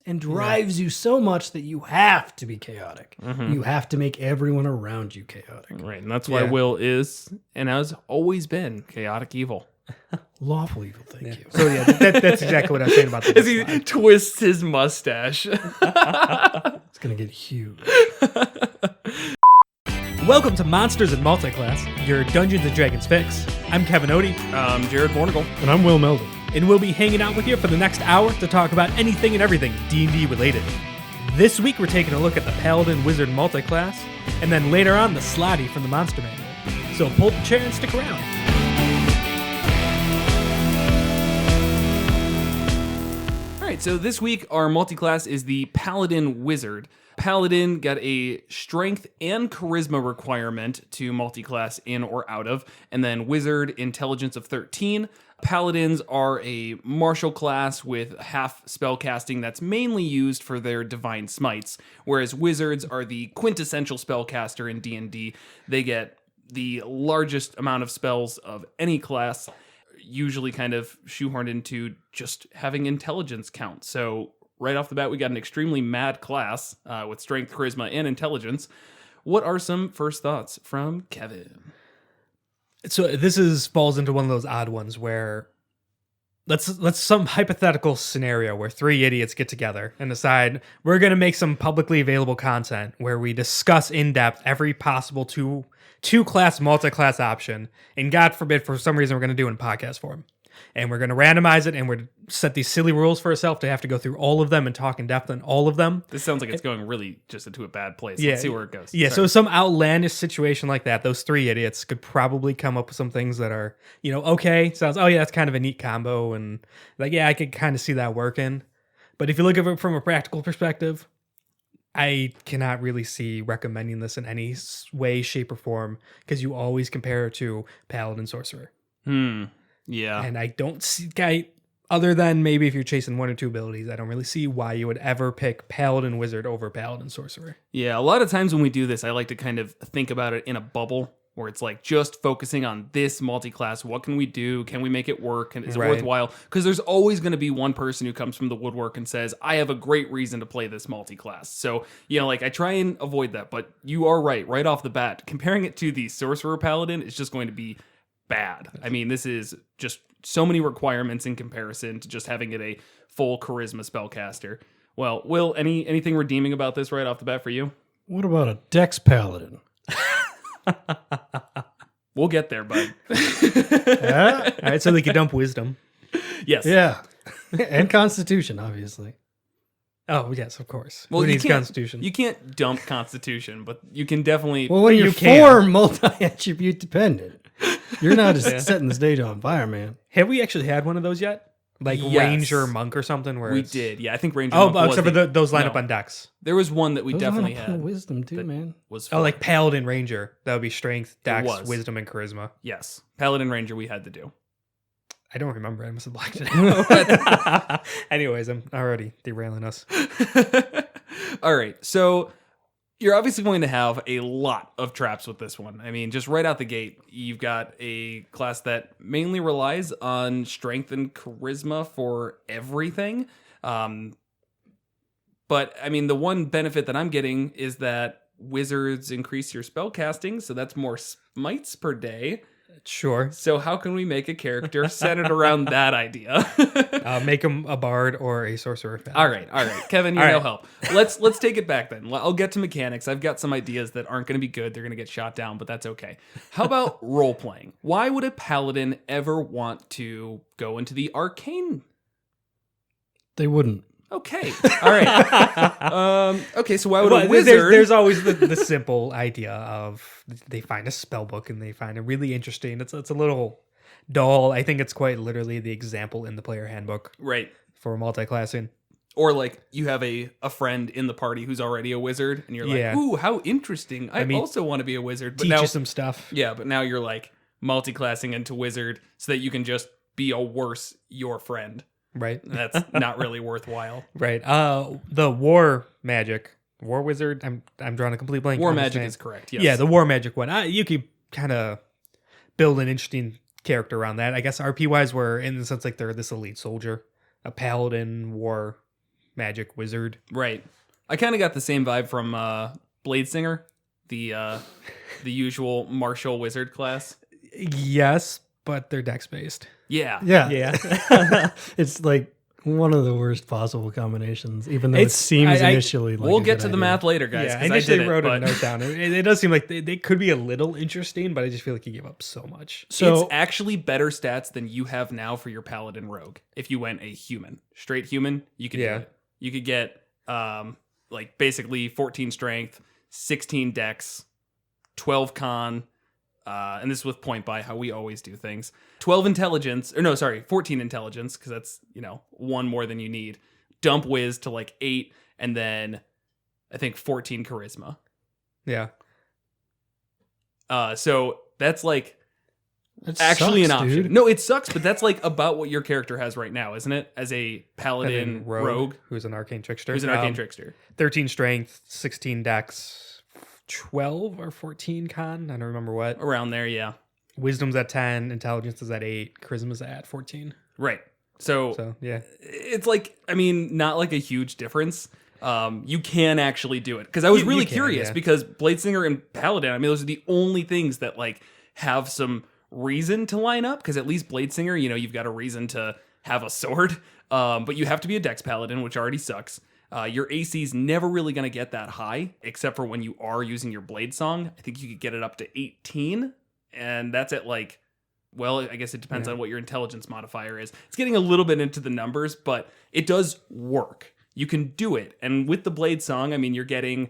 and drives you so much that you have to be chaotic. You have to make everyone around you chaotic. Right, and that's why Will is, and has always been, chaotic evil. Lawful evil, thank you. So yeah, that's exactly what I was saying about the As he twists his mustache. It's going to get huge. Welcome to Monsters and Multiclass, your Dungeons & Dragons fix. I'm Kevin Odie. Jared Bornagle. And I'm Will Meldon. And we'll be hanging out with you for the next hour to talk about anything and everything D&D related. This week we're taking a look at the Paladin Wizard Multiclass, and then later on the Slaadi from the Monster Manual. So pull up a chair and stick around. All right, so this week our multiclass is the Paladin Wizard. Paladin got a strength and charisma requirement to multiclass in or out of, and then Wizard intelligence of 13. Paladins are a martial class with half spellcasting that's mainly used for their divine smites, whereas Wizards are the quintessential spellcaster in D&D. They get the largest amount of spells of any class, usually kind of shoehorned into just having intelligence count. So right off the bat, we got an extremely mad class with strength, charisma, and intelligence. What are some first thoughts from Kevin? So this falls into one of those odd ones where let's some hypothetical scenario where three idiots get together and decide we're going to make some publicly available content where we discuss in depth every possible two class multi-class option, and God forbid for some reason we're going to do it in podcast form. And we're going to randomize it, and we're set these silly rules for ourselves to have to go through all of them and talk in depth on all of them. This sounds like it's going really just into a bad place. Yeah, Let's see where it goes. Yeah, Sorry. so some outlandish situation like that, those three idiots could probably come up with some things that are, okay, sounds, that's kind of a neat combo, and I could kind of see that working. But if you look at it from a practical perspective, I cannot really see recommending this in any way, shape, or form, because you always compare it to Paladin Sorcerer. Yeah. And I don't see, other than maybe if you're chasing one or two abilities, I don't really see why you would ever pick Paladin Wizard over Paladin Sorcerer. Yeah, a lot of times when we do this, I like to kind of think about it in a bubble where it's like just focusing on this multi-class. What can we do? Can we make it work? And is it worthwhile? Because there's always going to be one person who comes from the woodwork and says, I have a great reason to play this multi-class. So, I try and avoid that. But you are right off the bat. Comparing it to the Sorcerer Paladin is just going to be bad. I mean, this is just so many requirements in comparison to just having it a full charisma spellcaster. Well, Will, anything redeeming about this right off the bat for you? What about a Dex Paladin? We'll get there, bud. All right, so they could dump wisdom. Yes. Yeah. And Constitution, obviously. Oh, yes, of course. Well, Who you needs can't, Constitution? You can't dump Constitution, but you can definitely... Well, when you you're can. multi-attribute dependent, you're not just setting the stage on fire, man. Have we actually had one of those yet? Like Yes. Ranger Monk or something? Where We it's... did. Yeah, I think Ranger Oh, Monk was except for those line no. up on decks. There was one that we Those definitely line up on had. wisdom too, man. Was Oh, like Paladin Ranger. That would be Strength, Dex, was. Wisdom, and Charisma. Yes. Paladin Ranger we had to do. I don't remember. I must have blacked it out. Anyways, I'm already derailing us. All right. So you're obviously going to have a lot of traps with this one. I mean, just right out the gate, you've got a class that mainly relies on strength and charisma for everything. But I mean, the one benefit that I'm getting is that wizards increase your spell casting, so that's more smites per day. Sure. So how can we make a character centered around that idea? Make him a bard or a sorcerer. All right, Kevin, you're All no right. help. Let's take it back then. I'll get to mechanics. I've got some ideas that aren't going to be good. They're going to get shot down, but that's okay. How about role playing? Why would a paladin ever want to go into the arcane? They wouldn't. Okay, all right. Okay, so why would a wizard? There's always the simple idea of they find a spell book and they find it really interesting. It's a little dull. I think it's quite literally the example in the player handbook Right. for multi-classing. Or like you have a friend in the party who's already a wizard, and you're like, Yeah. ooh, how interesting. I mean, also want to be a wizard. But Teach now, you some stuff. yeah, but now you're like multi-classing into wizard so that you can just be a worse your friend. Right. That's not really worthwhile. Right. The war wizard. I'm drawing a complete blank. War on his magic name. is correct. Yes. Yeah, the war magic one. You could kind of build an interesting character around that. I guess RP wise, where in the sense like they're this elite soldier, a paladin war magic wizard. Right. I kind of got the same vibe from Blade Singer, the usual martial wizard class. Yes, but they're dex based. Yeah. Yeah. It's like one of the worst possible combinations, even though it seems initially like we'll a get good to the idea. math later, guys. Yeah, I 'cause initially did wrote it, a note down. It does seem like they could be a little interesting, but I just feel like you give up so much. So it's actually better stats than you have now for your Paladin Rogue. If you went a human, straight human, you could do it. You could get like basically 14 strength, 16 dex, 12 con, and this is with point by how we always do things. 12 intelligence, 14 intelligence, because that's, one more than you need. Dump whiz to like 8, and then I think 14 charisma. Yeah. So that's like That actually sucks, an option. dude. No, it sucks, but that's like about what your character has right now, isn't it? As a Paladin rogue, who's an arcane trickster. who's an arcane trickster. 13 strength, 16 dex, 12 or 14 con. I don't remember what. Around there, yeah. Wisdom's at 10, intelligence is at 8, charisma's at 14. Right. So yeah. it's like, not like a huge difference. You can actually do it. Because I was really curious because Bladesinger and Paladin, those are the only things that like have some reason to line up. Because at least Bladesinger, you've got a reason to have a sword. But you have to be a Dex Paladin, which already sucks. Your AC is never really going to get that high, except for when you are using your Blade Song. I think you could get it up to 18, and that's at like, well, I guess it depends on what your intelligence modifier is. It's getting a little bit into the numbers, but it does work. You can do it. And with the Blade Song, you're getting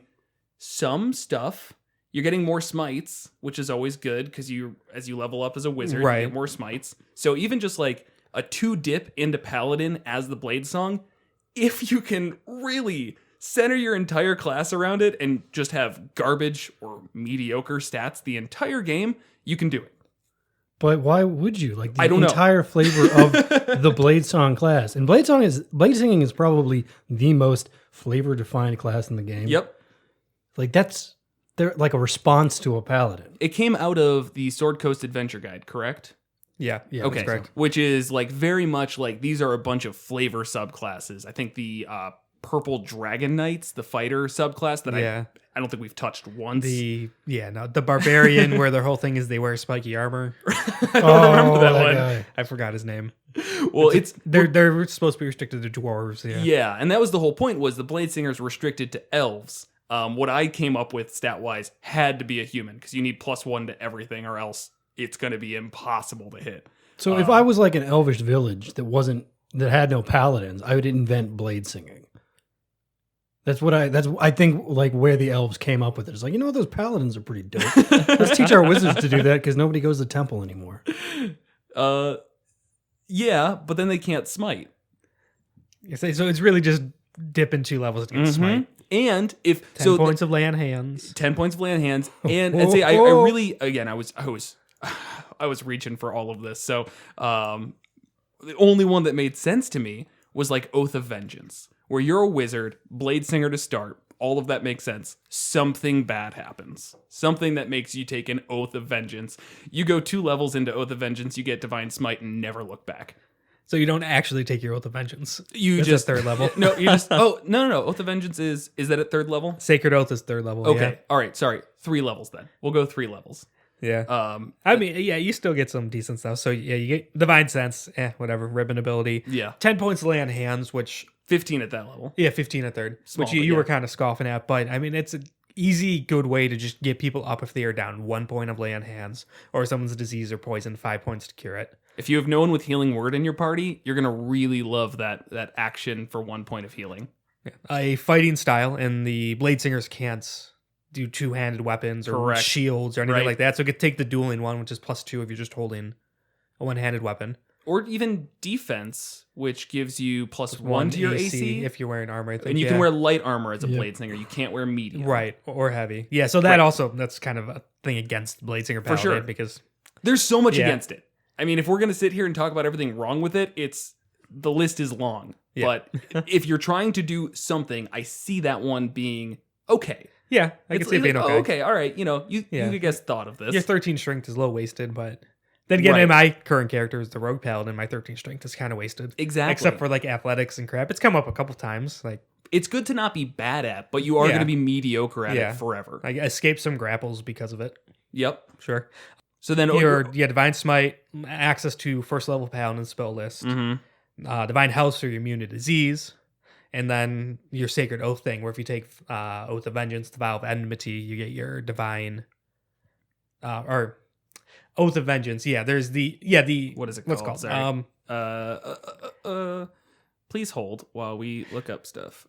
some stuff. You're getting more smites, which is always good because as you level up as a wizard, you get more smites. So even just like a 2 dip into Paladin as the Blade Song, if you can really center your entire class around it and just have garbage or mediocre stats the entire game, you can do it. But why would you? Like the I don't know. entire flavor of the Blade Song class. And Blade Singing is probably the most flavor defined class in the game. Yep. Like they're like a response to a paladin. It came out of the Sword Coast Adventure Guide, correct? Yeah. Yeah, Okay. that's correct. Which is like very much like these are a bunch of flavor subclasses. I think the Purple Dragon Knights, the fighter subclass that I don't think we've touched once. The barbarian where their whole thing is they wear spiky armor. Oh, remember that one. guy. I forgot his name. Well, They're supposed to be restricted to dwarves. Yeah, and that was the whole point, was the Blade Singers restricted to elves. What I came up with stat-wise had to be a human, because you need +1 to everything, or else it's going to be impossible to hit. So if I was like an elvish village that had no paladins, I would invent blade singing. I think like where the elves came up with it. It's like, those paladins are pretty dope. Let's teach our wizards to do that because nobody goes to temple anymore. Yeah, but then they can't smite. So it's really just dipping 2 levels to get smite. And 10 points of lay on hands. 10 points of land hands, and I'd say I really, again, I was reaching for all of this. So the only one that made sense to me was like Oath of Vengeance, where you're a wizard, Blade Singer to start. All of that makes sense. Something bad happens. Something that makes you take an Oath of Vengeance. You go 2 levels into Oath of Vengeance, you get Divine Smite and never look back. So you don't actually take your Oath of Vengeance. You That's just at 3rd level. No, you just no. Oath of Vengeance is that at 3rd level? Sacred Oath is 3rd level. Okay. All right, sorry. 3 levels then. We'll go 3 levels. Yeah. You still get some decent stuff. So yeah, you get Divine Sense, whatever, ribbon ability. Yeah. 10 points lay on hands, which 15 at that level. Yeah, 15 at 3rd, Small, which but you yeah. were kind of scoffing at, but it's an easy, good way to just get people up if they are down 1 point of lay on hands, or someone's disease or poison, 5 points to cure it. If you have no one with Healing Word in your party, you're gonna really love that action for 1 point of healing. Yeah. A fighting style, and the Blade Singers can't do 2-handed weapons or Correct. shields or anything Right. like that, so you could take the dueling one, which is +2 if you're just holding a 1-handed weapon. Or even defense, which gives you +1 to your AC. if you're wearing armor, I think. And you can wear light armor as a Blade Singer. You can't wear medium. right, or heavy. Yeah, so that that's kind of a thing against Blade Singer Paladin, sure. because There's so much against it. If we're going to sit here and talk about everything wrong with it, the list is long. Yeah. But if you're trying to do something, I see that one being okay. yeah, I can see it being okay. Okay, all right. You could guess thought of this. Your 13 strength is low waisted, but Then again, Right. my current character is the Rogue Paladin. My 13 strength is kind of wasted. Exactly. Except for like athletics and crap. It's come up a couple times. Like It's good to not be bad at, but you are Yeah. going to be mediocre at Yeah. it forever. I escaped some grapples because of it. Yep. Sure. So then Your Divine Smite, access to first level Paladin spell list. Divine Health, so you're immune to disease. And then your Sacred Oath thing, where if you take Oath of Vengeance, the Vow of Enmity, you get your Divine... or Oath of Vengeance. Yeah, there's the... what is it what's called? called? Sorry. Please hold while we look up stuff.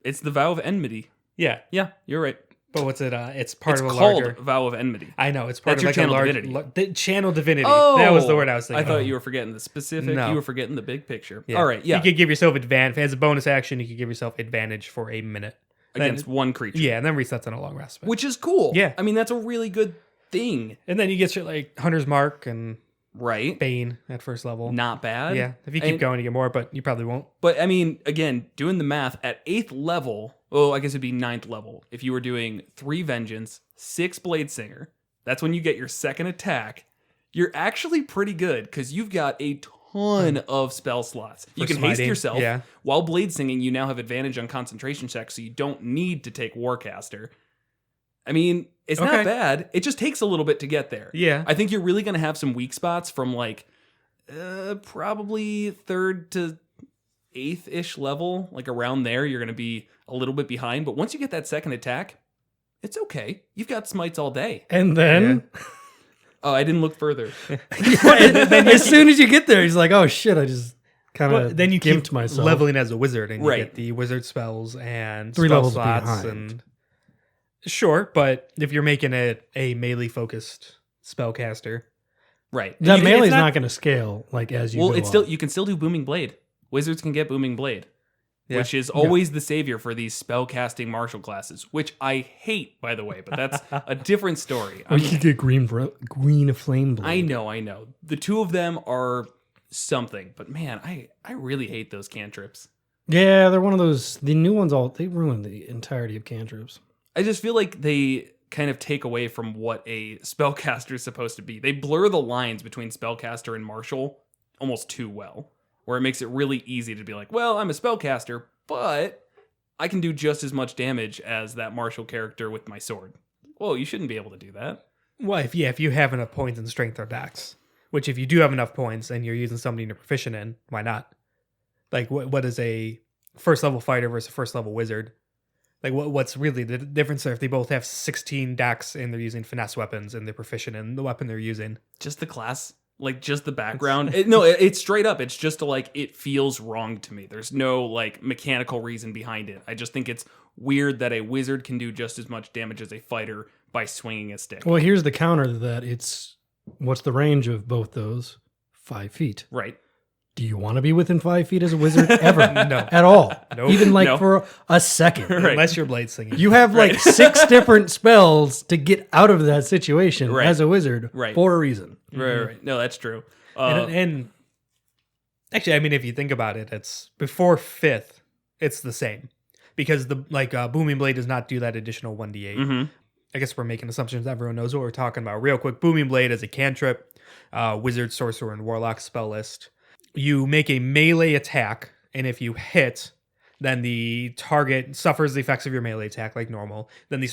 It's the Vow of Enmity. Yeah. Yeah, you're right. But what's it? It's part It's of a called larger... Vow of Enmity. I know, it's part That's of your like channel a large... divinity. Channel Divinity. Oh, That was the word I was thinking I thought of. you were forgetting the specific. No. You were forgetting the big picture. Yeah. All right, yeah. You could give yourself advantage. As a bonus action, you could give yourself advantage for a minute. Against one creature. Yeah, and then resets on a long rest. Which is cool. Yeah. I mean, that's a really good thing. And then you get shit like Hunter's Mark and Right? Bane at first level. Not bad. Yeah, if you keep And- going, you get more, but you probably won't. But I mean, again, doing the math at 8th level, I guess it'd be 9th level. If you were doing 3 Vengeance, 6 Blade Singer, that's when you get your second attack. You're actually pretty good because you've got a ton of spell slots. You For can haste smiting, yourself. yeah. While Blade Singing, you now have advantage on concentration checks, so you don't need to take Warcaster. I mean, it's Okay. not bad. It just takes a little bit to get there. Yeah. I think you're really going to have some weak spots from like probably 3rd to 8th-ish level. Like around there, you're going to be a little bit behind. But once you get that second attack, it's okay. You've got smites all day. And then, Oh, I didn't look further. as soon as you get there, he's like, "Oh shit!" I just kind Well, of then you keep gimped myself. leveling as a wizard, and you Right. get the wizard spells and 3 spell levels slots. behind. And sure, but if you're making it a melee-focused spellcaster, Right. That You- melee's it's not going to scale like as you. Well, go it's still up. you can still do Booming Blade. Wizards can get Booming Blade, Yeah. which is always the savior for these spellcasting martial classes, which I hate, by the way. But that's a different story. Or you could get green flame blade. I know. The two of them are something, but man, I really hate those cantrips. Yeah, they're one of those. The new ones they ruin the entirety of cantrips. I just feel like they kind of take away from what a spellcaster is supposed to be. They blur the lines between spellcaster and martial almost too well, where it makes it really easy to be like, well, I'm a spellcaster, but I can do just as much damage as that martial character with my sword. Well, you shouldn't be able to do that. well, if you have enough points in strength or dex, which if you do have enough points and you're using something you're proficient in, why not? Like, what is a first level fighter versus a first level wizard? Like, what's really the difference there if they both have 16 dex and they're using finesse weapons and they're proficient in the weapon they're using? Just the class, like just the background. It's straight up. It's just it feels wrong to me. There's no like mechanical reason behind it. I just think it's weird that a wizard can do just as much damage as a fighter by swinging a stick. Well, here's the counter to that. What's the range of both those? 5 feet. Right. Do you want to be within 5 feet as a wizard ever? No. At all. Nope. Even like No. for a second. Right. Unless you're blade singing. You have like 6 different spells to get out of that situation Right. as a wizard Right. for a reason. Right. No, that's true. And actually, I mean, if you think about it, it's before 5th, it's the same. Because Booming Blade does not do that additional 1d8. Mm-hmm. I guess we're making assumptions everyone knows what we're talking about. Real quick, Booming Blade is a cantrip, wizard, sorcerer, and warlock spell list. You make a melee attack, and if you hit, then the target suffers the effects of your melee attack like normal. Then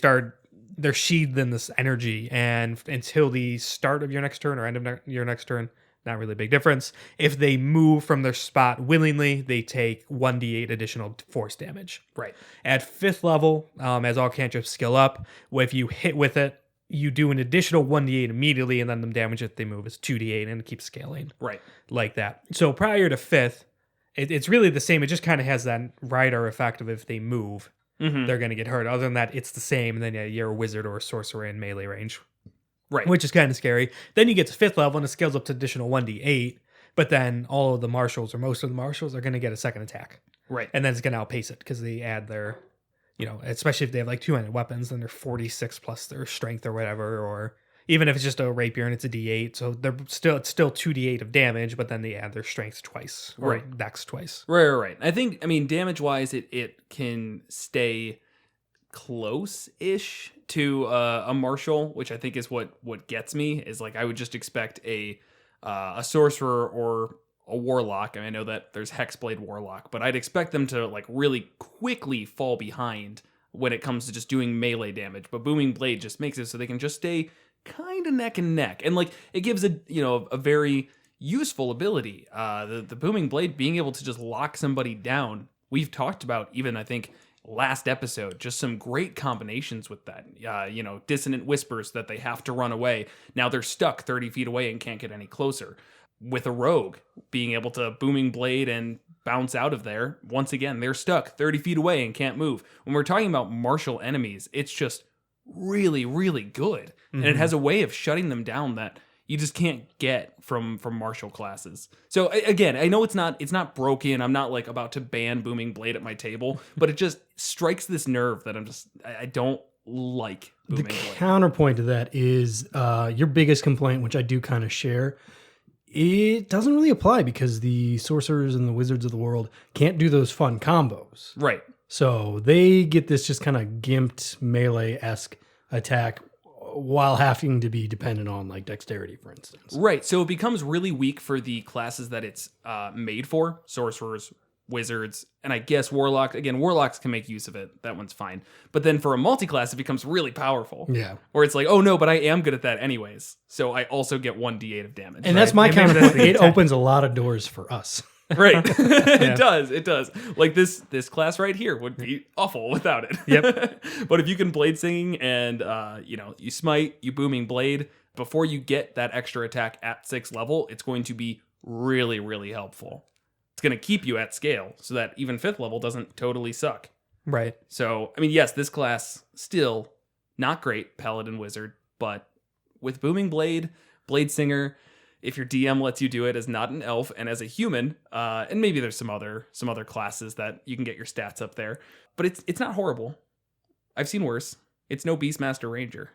they're sheathed in this energy, and until the start of your next turn or end of your next turn, not really a big difference. If they move from their spot willingly, they take 1d8 additional force damage. Right. At 5th level, as all cantrips skill up, if you hit with it, you do an additional 1d8 immediately, and then the damage that they move is 2d8, and it keeps scaling Right. like that. So prior to 5th, it's really the same. It just kind of has that rider effect of if they move, they're going to get hurt. Other than that, it's the same, and then you're a wizard or a sorcerer in melee range. Right. Which is kind of scary. Then you get to 5th level, and it scales up to additional 1d8, but then all of the marshals, or most of the marshals, are going to get a second attack. Right. And then it's going to outpace it, because they add their... especially if they have like 200 weapons, then they're 46 plus their strength or whatever, or even if it's just a rapier and it's a d8, so it's still 2d8 of damage, but then they add their strength twice, or Right. dex twice. Right. I mean, damage wise, it can stay close-ish to a martial, which I think is what gets me, is like I would just expect a a sorcerer or a warlock. I know that there's Hexblade Warlock, but I'd expect them to like really quickly fall behind when it comes to just doing melee damage. But Booming Blade just makes it so they can just stay kind of neck and neck, and like it gives a very useful ability. The Booming Blade being able to just lock somebody down. We've talked about, even I think last episode, just some great combinations with that. Dissonant Whispers that they have to run away. Now they're stuck 30 feet away and can't get any closer. With a rogue being able to Booming Blade and bounce out of there, once again, they're stuck 30 feet away and can't move. When we're talking about martial enemies, it's just really, really good. And it has a way of shutting them down that you just can't get from martial classes. So again, I know it's not broken. I'm not like about to ban Booming Blade at my table, but it just strikes this nerve that I don't like Booming The Blade. counterpoint to that is your biggest complaint, which I do kind of share. It doesn't really apply because the sorcerers and the wizards of the world can't do those fun combos. Right. So they get this just kind of gimped melee-esque attack while having to be dependent on like dexterity, for instance. Right. So it becomes really weak for the classes that it's made for. Sorcerers, wizards, and I guess warlocks. Again, warlocks can make use of it. That one's fine. But then for a multi-class, it becomes really powerful. Yeah. Where it's like, oh no, but I am good at that anyways. So I also get 1d8 of damage. And that's my counterpoint. It opens a lot of doors for us. Right. It does. Like this class right here would be awful without it. Yep. But if you can blade singing and you smite, you Booming Blade, before you get that extra attack at 6th level, it's going to be really, really helpful. It's going to keep you at scale so that even 5th level doesn't totally suck. Right. So, I mean, yes, this class still not great, Paladin Wizard, but with Booming Blade, Blade Singer, if your DM lets you do it as not an elf and as a human, and maybe there's some other classes that you can get your stats up there, but it's not horrible. I've seen worse. It's no Beastmaster Ranger.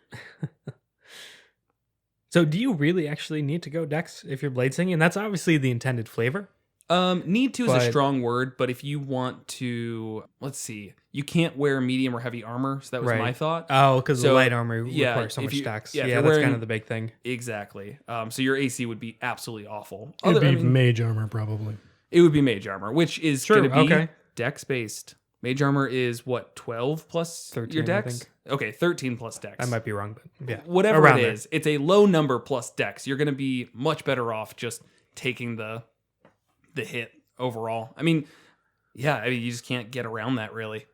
So do you really actually need to go dex if you're blade singing? And that's obviously the intended flavor. Need to is a strong word, but if you want to, let's see, you can't wear medium or heavy armor, so that was my thought. Oh, because the light armor requires so much dex. Yeah, that's kind of the big thing. Exactly. So your AC would be absolutely awful. It would be mage armor, probably. It would be mage armor, which is going to be dex-based. Mage armor is what, 12 plus 13, your dex? I think. Okay, 13 plus dex. I might be wrong, but yeah. Whatever it is, it's a low number plus dex. You're going to be much better off just taking the hit overall. I mean, you just can't get around that really.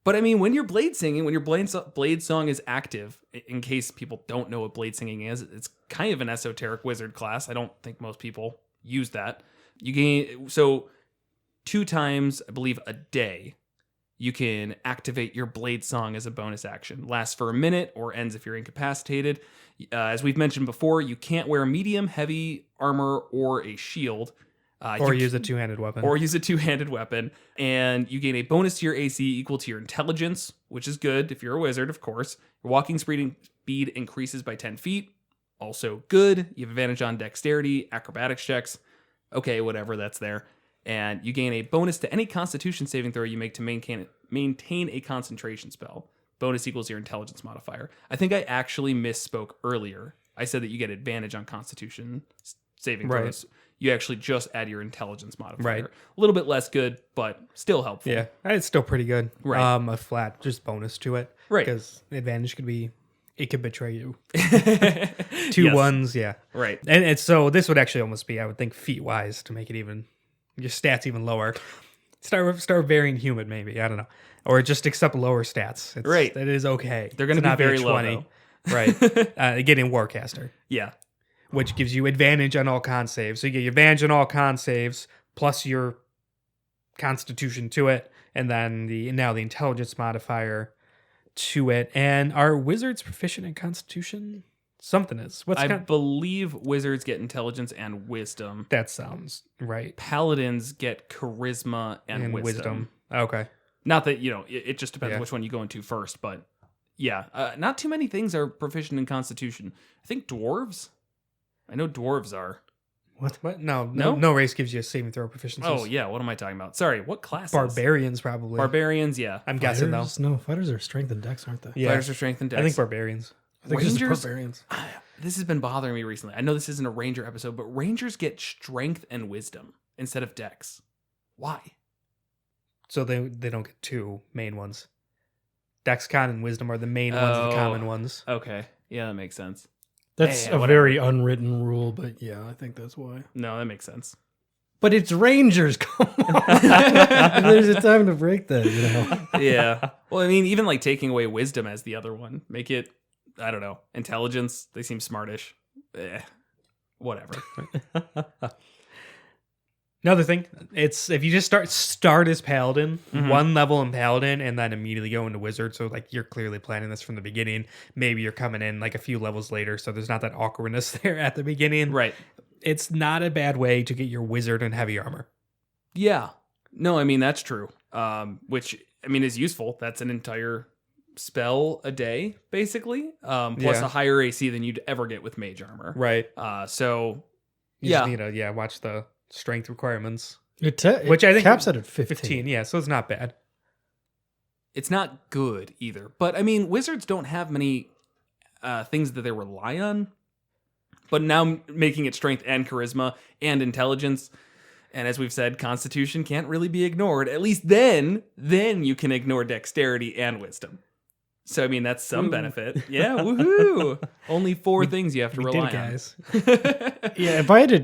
But I mean, when you're blade singing, when your blade song is active, in case people don't know what blade singing is, it's kind of an esoteric wizard class. I don't think most people use that. You gain, so 2 times, I believe, a day, you can activate your blade song as a bonus action. Lasts for a minute or ends if you're incapacitated. As we've mentioned before, you can't wear medium, heavy armor, or a shield. Or use a two-handed weapon. And you gain a bonus to your AC equal to your intelligence, which is good if you're a wizard, of course. Your walking speed increases by 10 feet. Also good. You have advantage on dexterity, acrobatics checks. Okay, whatever, that's there. And you gain a bonus to any constitution saving throw you make to maintain a concentration spell. Bonus equals your intelligence modifier. I think I actually misspoke earlier. I said that you get advantage on constitution saving throws. Right. You actually just add your intelligence modifier. Right. A little bit less good, but still helpful. Yeah, it's still pretty good. Right. A flat just bonus to it. Right. Because advantage could betray you. 2 ones, yeah. Right. And so this would actually almost be, I would think, feat-wise to make it even, your stats even lower. Start varying human, maybe. I don't know. Or just accept lower stats. Right. That is okay. They're going to be very low, though. Right. Getting Warcaster. Yeah. Which gives you advantage on all con saves. So you get your advantage on all con saves, plus your constitution to it, and then the intelligence modifier to it. And are wizards proficient in constitution? Something is. I believe wizards get intelligence and wisdom. That sounds right. Paladins get charisma and wisdom. Okay. Not that, it just depends which one you go into first, but yeah. Not too many things are proficient in constitution. I think dwarves. I know dwarves are. What? No race gives you a saving throw proficiency. Oh, yeah. What am I talking about? Sorry, what classes? Barbarians, probably. Barbarians, yeah. I'm guessing, though. No, fighters are strength and dex, aren't they? Yeah. Fighters are strength and dex. I think barbarians. I think Rangers? it's barbarians. this has been bothering me recently. I know this isn't a ranger episode, but rangers get strength and wisdom instead of dex. Why? So they don't get two main ones. Dexcon and wisdom are the main ones, the common ones. Okay. Yeah, that makes sense. That's a very unwritten rule, but yeah, I think that's why. No, that makes sense. But it's Rangers. Come on. There's a time to break that, you know. Yeah. Well, I mean, even like taking away wisdom as the other one, make it, I don't know, intelligence. They seem smartish. Whatever. Another thing, it's if you just start as Paladin, one level in Paladin, and then immediately go into Wizard. So like you're clearly planning this from the beginning. Maybe you're coming in like a few levels later, so there's not that awkwardness there at the beginning. Right. It's not a bad way to get your Wizard and heavy armor. Yeah. No, I mean, that's true. Which, I mean, is useful. That's an entire spell a day, basically. Plus a higher AC than you'd ever get with mage armor. Right. So, You just need to, watch the strength requirements. Which I think caps it at 15. Yeah, so it's not bad. It's not good either. But, I mean, wizards don't have many things that they rely on. But now making it strength and charisma and intelligence, and as we've said, constitution can't really be ignored. At least then you can ignore dexterity and wisdom. So, I mean, that's some benefit. Yeah, woohoo! Only 4 things you have to rely on. Guys. Yeah, if I had to...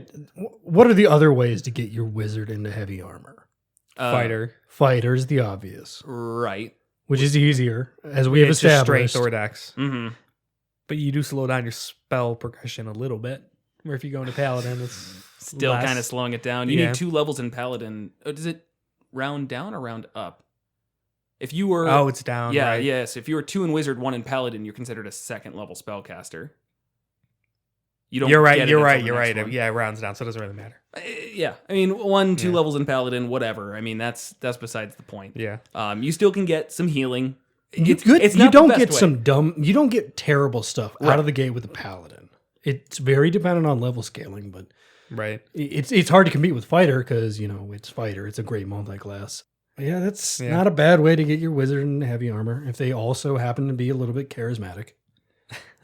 What are the other ways to get your wizard into heavy armor? Fighter. Fighter's the obvious. Right. Which is easier, as we have It's just established. strength or dex. Mm-hmm. But you do slow down your spell progression a little bit. Where if you go into Paladin, it's Still less. kind of slowing it down. You Yeah. need 2 levels in Paladin. Oh, does it round down or round up? If you were... Oh, it's down, Yeah, right? yes. If you were 2 in Wizard, 1 in Paladin, you're considered a 2nd level spellcaster. You don't You're right, get it you're until right, the you're next right. one. Yeah, it rounds down, so it doesn't really matter. Yeah. I mean, 1, 2 Yeah. levels in Paladin, whatever. I mean, that's besides the point. Yeah. You still can get some healing. You It's not the don't best get way. you don't get terrible stuff out of the gate with the paladin. It's very dependent on level scaling, but Right. it's hard to compete with fighter because it's fighter. It's a great multi-class. But yeah, that's Yeah. not a bad way to get your wizard in heavy armor if they also happen to be a little bit charismatic.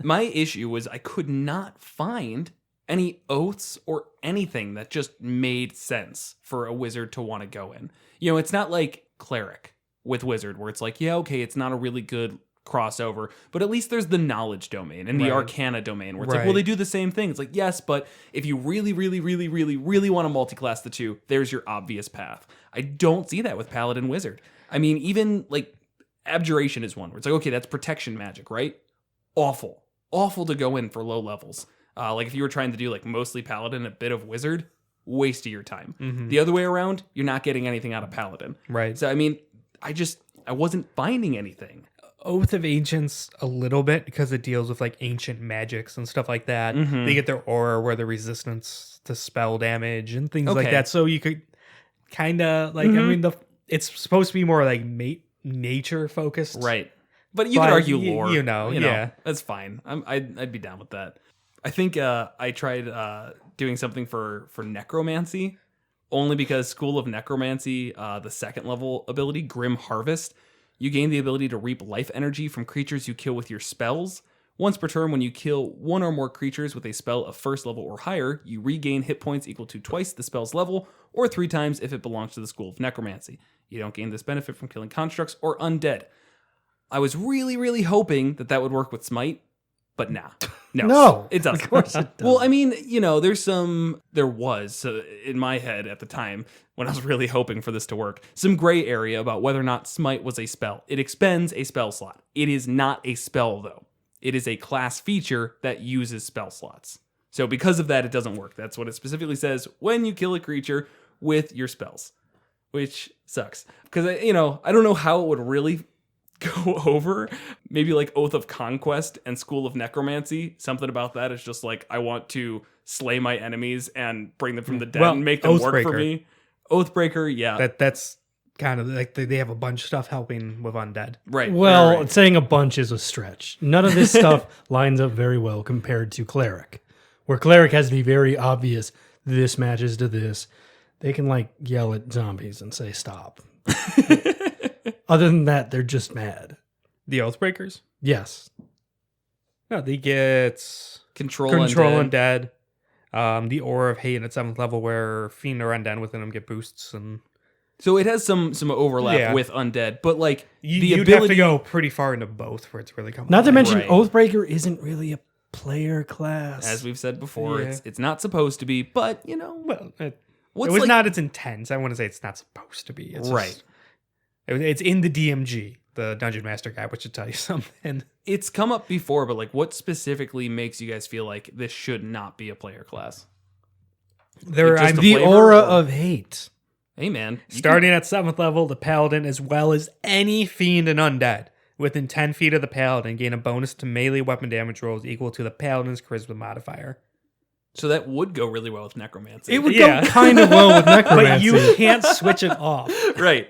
My issue was I could not find any oaths or anything that just made sense for a wizard to want to go in. It's not like cleric with wizard where it's like, yeah, okay, it's not a really good crossover, but at least there's the knowledge domain and the Right. arcana domain where it's like, Right. well, they do the same thing. It's like, yes, but if you really, really, really, really, really want to multi-class the two, there's your obvious path. I don't see that with paladin wizard. I mean, even like abjuration is one where it's like, okay, that's protection magic, right? Awful to go in for low levels. Like if you were trying to do like mostly paladin, a bit of wizard, waste of your time. The other way around, you're not getting anything out of paladin. Right. So, I mean, I wasn't finding anything. Oath of Ancients a little bit because it deals with like ancient magics and stuff like that. Mhm. They get their aura where the resistance to spell damage and things like Okay. that. So you could kind of like, I mean, it's supposed to be more like nature focused. Right. But you But could argue y- lore. you know, yeah. That's fine. I'd be down with that. I think I tried doing something for necromancy, only because School of Necromancy, the 2nd level ability, Grim Harvest, you gain the ability to reap life energy from creatures you kill with your spells. Once per turn, when you kill 1 or more creatures with a spell of 1st level or higher, you regain hit points equal to twice the spell's level, or 3 times if it belongs to the School of Necromancy. You don't gain this benefit from killing constructs or undead. I was really, really hoping that would work with Smite, but nah. No, it doesn't. Of course it doesn't. Well, I mean, there was in my head at the time when I was really hoping for this to work, some gray area about whether or not Smite was a spell. It expends a spell slot. It is not a spell, though. It is a class feature that uses spell slots. So because of that, it doesn't work. That's what it specifically says when you kill a creature with your spells, which sucks. Because, I don't know how it would really go over. Maybe like Oath of Conquest and School of Necromancy. Something about that is just like, I want to slay my enemies and bring them from the dead and make them work for Oathbreaker. me. Oathbreaker, yeah. That's kind of like they have a bunch of stuff helping with undead. Right. Well, right. saying a bunch is a stretch. None of this stuff lines up very well compared to cleric, where cleric has the very obvious, this matches to this. They can like yell at zombies and say stop. Other than that, they're just mad. The Oathbreakers? Yes. No, he gets Control undead. The Aura of Hate at 7th level, where Fiend or Undead within him get boosts, and So it has some overlap Yeah. with undead, but like the you'd ability have to go pretty far into both for it to really come. Not to alive. mention, Right. Oathbreaker isn't really a player class. as we've said before, Yeah. it's not supposed to be, but Well, it what's was like, not its intent. I want to say it's not supposed to be. It's Right. just- it's in the DMG, the Dungeon Master Guide, which should tell you something. it's come up before, but like what specifically makes you guys feel like this should not be a player class? There, Just I'm the the flavor aura or- of hate. Hey man, you starting at 7th level, the Paladin, as well as any Fiend and Undead within 10 feet of the Paladin, gain a bonus to melee weapon damage rolls equal to the Paladin's Charisma modifier. so that would go really well with necromancy. It would Yeah. go kind of well with necromancy. But you can't switch it off. right.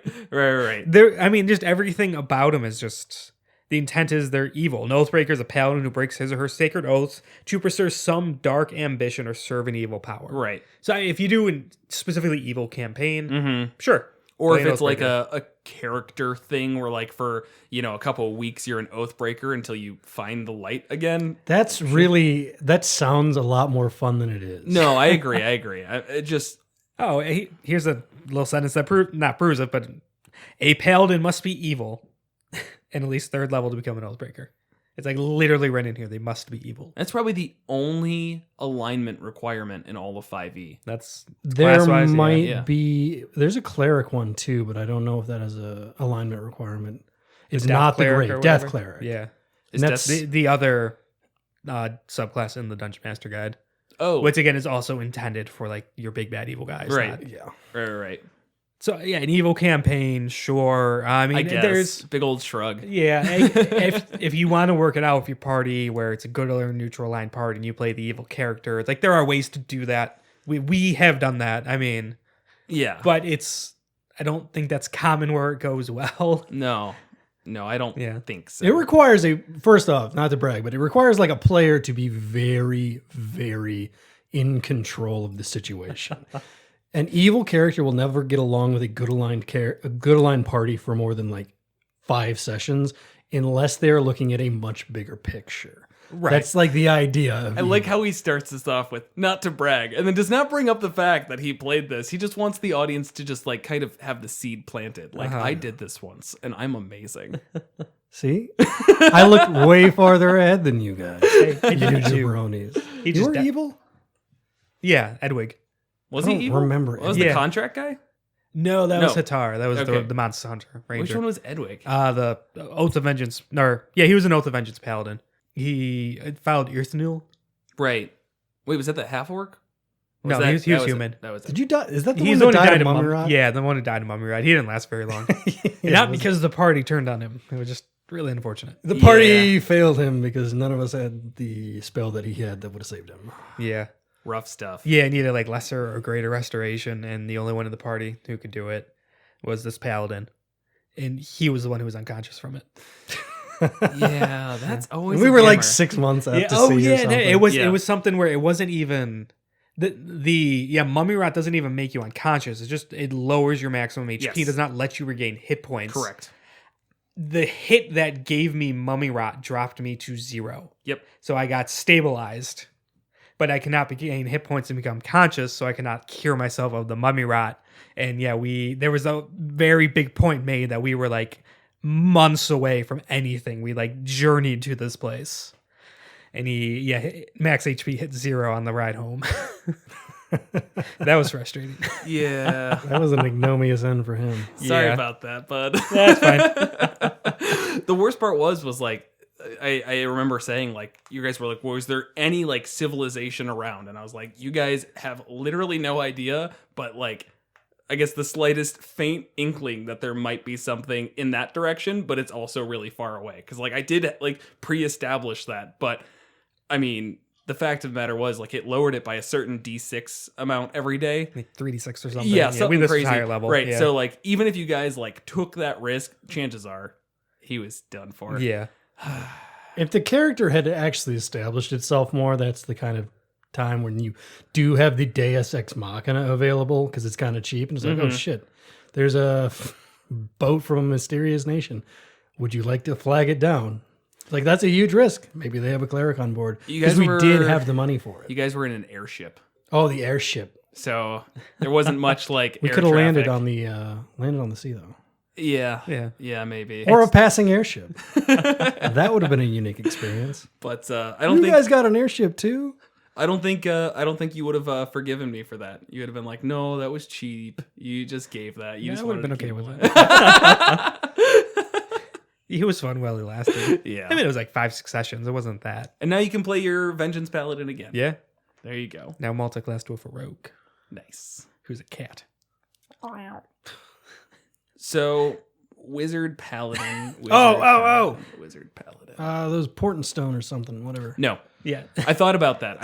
There, I mean, just everything about them is just the intent is they're evil. An Oathbreaker is a paladin who breaks his or her sacred oaths to pursue some dark ambition or serve an evil power. Right. So if you do a specifically evil campaign, Mm-hmm. sure. Or Play if an it's like Oathbreaker. a character thing where like for, a couple of weeks you're an Oathbreaker until you find the light again. that sounds a lot more fun than it is. No, I agree. It just Oh, here's a little sentence that not proves it, but a paladin must be evil and at least 3rd level to become an Oathbreaker. It's like literally right in here. They must be evil. that's probably the only alignment requirement in all of 5e. That's There class-wise, yeah. might Yeah. be. There's a cleric one too, but I don't know if that has a alignment requirement. It's Death not the Cleric great or death whatever. cleric. Yeah. Is And that's Death- The other subclass in the Dungeon Master Guide, oh, which again is also intended for like your big bad evil guys. Right. not- Yeah. right. So yeah, an evil campaign, sure. I mean, I guess there's big old shrug. yeah. if you want to work it out with your party where it's a good or neutral line party and you play the evil character, it's like there are ways to do that. We have done that. I mean, Yeah. but I don't think that's common where it goes well. No, I don't Yeah. think so. It requires first off, not to brag, but it requires like a player to be very, very in control of the situation. An evil character will never get along with a good aligned party for more than like 5 sessions unless they're looking at a much bigger picture. Right. That's like the idea of I like how he starts this off with not to brag and then does not bring up the fact that he played this. He just wants the audience to just like kind of have the seed planted. Like I did this once and I'm amazing. See? I look way farther ahead than you guys. You do too. jabronis. He You just were di- evil? Yeah, Edwig. Was I he don't evil? remember Was it. the Yeah. contract guy? No, that was No. Hatar. That was Okay. the Monster Hunter Ranger. Which one was Edwig? The Oath of Vengeance. He was an Oath of Vengeance paladin. He followed Irthanul. Right. Wait, was that the half orc? Or No, that- he was that human. That was it. Did you die? Is that the He's one the that one who died died of in Mummy Rod? Yeah, the one who died in Mummy Ride. He didn't last very long. Yeah, Not it was- because the party turned on him. It was just really unfortunate. the party Yeah. failed him because none of us had the spell that he had that would have saved him. Yeah. Rough stuff. Yeah, it needed like lesser or greater restoration, and the only one in the party who could do it was this paladin. And he was the one who was unconscious from it. Yeah, that's always. We a were like bummer. 6 months out to Oh sea or yeah, no, something. it was Yeah. something where it wasn't even the mummy rot doesn't even make you unconscious. It's just it lowers your maximum HP. Yes. It does not let you regain hit points. Correct. The hit that gave me mummy rot dropped me to 0. Yep. So I got stabilized, but I cannot gain hit points and become conscious, so I cannot cure myself of the mummy rot. And yeah, there was a very big point made that we were like months away from anything. We like journeyed to this place. And max HP hit 0 on the ride home. That was frustrating. Yeah. That was an ignominious end for him. Sorry Yeah. about that, bud. That's fine. The worst part was like I remember saying like you guys were like, was there any like civilization around? And I was like, you guys have literally no idea, but like I guess the slightest faint inkling that there might be something in that direction, but it's also really far away. Because like I did like pre-establish that, but I mean the fact of the matter was like it lowered it by a certain D6 amount every day. Like 3d6 or something. Yeah, we something listed crazy. higher level. Right. Yeah. So like even if you guys like took that risk, chances are he was done for. Yeah. If the character had actually established itself more, that's the kind of time when you do have the Deus Ex Machina available because it's kind of cheap. And it's like, oh shit, there's a boat from a mysterious nation. Would you like to flag it down? Like, that's a huge risk. Maybe they have a cleric on board. You guys Because we did have the money for You it. guys were in an airship, Oh, the airship. so there wasn't much like We air could have landed traffic. on the sea, though. Yeah, maybe. Or a passing airship. That would have been a unique experience. But I don't You think guys got an airship, too? I don't think you would have forgiven me for that. You would have been like, no, that was cheap. You just gave that. You just I would have wanted been to okay keep with it. it. He was fun while he lasted. Yeah. I mean, it was like 5 sessions. It wasn't that. And now you can play your Vengeance Paladin again. Yeah. There you go. Now multi-class dwarf a rogue, Nice. who's a cat. So, Wizard Paladin. Wizard Paladin. Those Portent Stone or something, whatever. No. Yeah. I thought about that.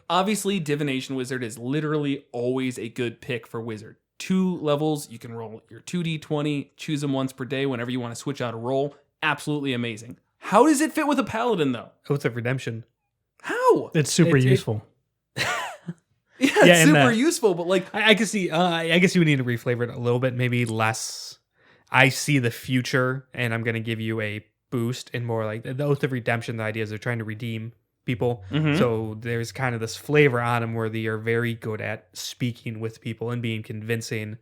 Obviously, Divination Wizard is literally always a good pick for Wizard. 2 levels, you can roll your 2d20, choose them once per day whenever you want to switch out a roll. Absolutely amazing. How does it fit with a Paladin, though? Oath of Redemption. How? It's super useful. It's super useful, but like... I can see, I guess you would need to reflavor it a little bit, maybe less. I see the future, and I'm going to give you a boost, and more like the Oath of Redemption, the idea is they're trying to redeem people. Mhm. So there's kind of this flavor on them where they are very good at speaking with people and being convincing.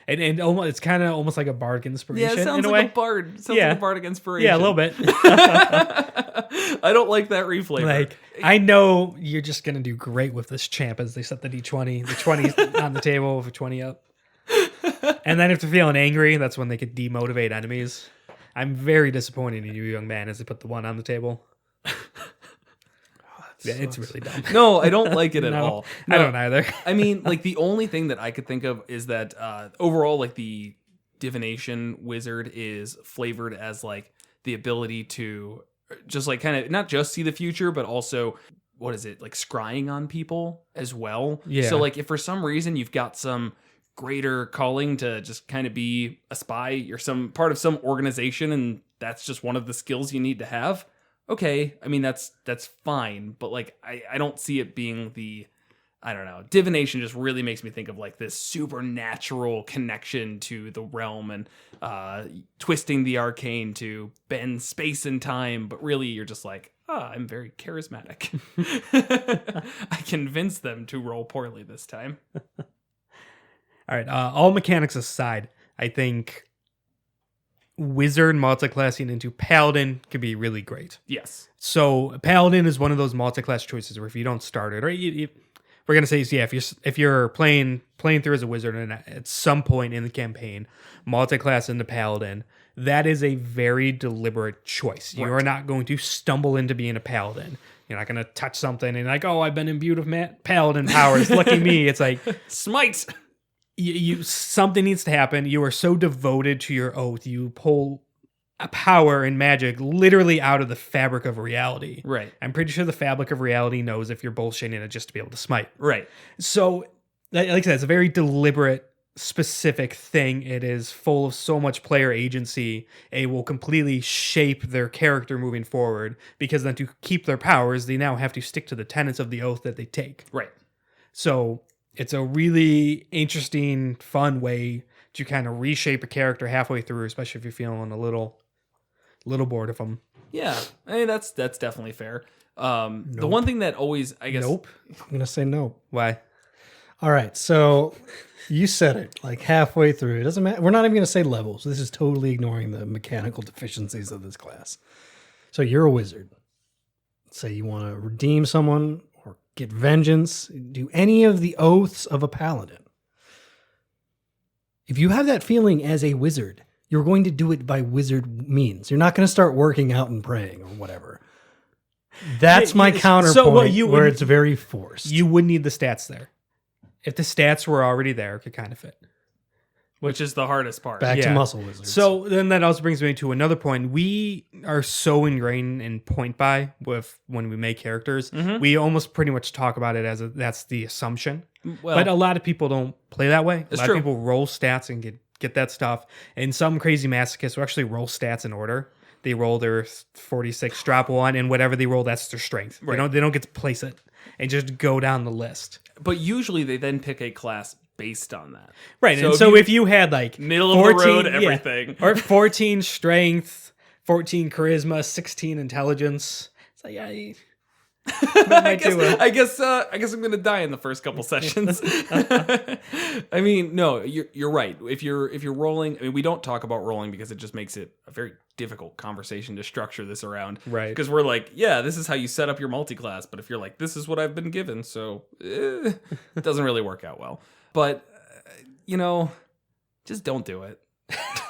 And almost, it's kind of almost like a bardic inspiration. Yeah, it sounds in a like way. a bard. Sounds like a bardic inspiration. Yeah, a little bit. I don't like that reflavor. Like, I know you're just going to do great with this champ as they set the D20. The 20's on the table with a 20 up. And then if they're feeling angry, that's when they could demotivate enemies. I'm very disappointed in you, young man, as they put the 1 on the table. Yeah, it's really dumb. No, I don't like it at No, all. I don't either. I mean, like, the only thing that I could think of is that overall, like, the Divination Wizard is flavored as, like, the ability to just, like, kind of not just see the future, but also, what is it, like, scrying on people as well. Yeah. So, like, if for some reason you've got some greater calling to just kind of be a spy, you're some part of some organization, and that's just one of the skills you need to have. Okay, I mean, that's fine, but like I don't see it being I don't know. Divination just really makes me think of like this supernatural connection to the realm and twisting the arcane to bend space and time, but really you're just like, I'm very charismatic. I convinced them to roll poorly this time. All right, all mechanics aside, I think Wizard multiclassing into Paladin could be really great. Yes. So Paladin is one of those multi-class choices where if you don't start it, or we're gonna say, yeah, if you're playing through as a wizard and at some point in the campaign, multi-class into Paladin, that is a very deliberate choice. You are not going to stumble into being a Paladin. You're not gonna touch something and like, oh, I've been imbued with Paladin powers. Look at me. It's like smite. You something needs to happen. You are so devoted to your oath. You pull a power and magic literally out of the fabric of reality. Right. I'm pretty sure the fabric of reality knows if you're bullshitting it just to be able to smite. Right. So, like I said, it's a very deliberate, specific thing. It is full of so much player agency. It will completely shape their character moving forward, because then to keep their powers, they now have to stick to the tenets of the oath that they take. Right. So it's a really interesting, fun way to kind of reshape a character halfway through, especially if you're feeling a little bored of them. Yeah, I mean that's definitely fair. The one thing that always, I guess, Nope. I'm going to say nope. Why? All right, so you said it like halfway through. It doesn't matter. We're not even going to say levels. This is totally ignoring the mechanical deficiencies of this class. So you're a wizard. Say you want to redeem someone or get vengeance, do any of the oaths of a paladin. If you have that feeling as a wizard, you're going to do it by wizard means. You're not going to start working out and praying or whatever. That's my counterpoint, where it's very forced. You would need the stats there. If the stats were already there, it could kind of fit. which is the hardest part. Back to muscle wizards. So then that also brings me to another point. We are so ingrained in point buy with when we make characters. Mm-hmm. We almost pretty much talk about it as that's the assumption. Well, but a lot of people don't play that way. A lot true. of people roll stats and get that stuff. And some crazy masochists will actually roll stats in order. They roll their 46, drop one, and whatever they roll, that's their strength. Right. They don't get to place it and just go down the list. But usually they then pick a class based on that. Right. So and so if you had like middle of the road, everything. or 14 strength, 14 charisma, 16 intelligence. It's like, yeah, I guess I'm gonna die in the first couple sessions. I mean, no, you're right. If you're rolling, I mean, we don't talk about rolling because it just makes it a very difficult conversation to structure this around. Right. Because we're like, yeah, this is how you set up your multi-class. But if you're like, this is what I've been given, so it doesn't really work out well. But just don't do it.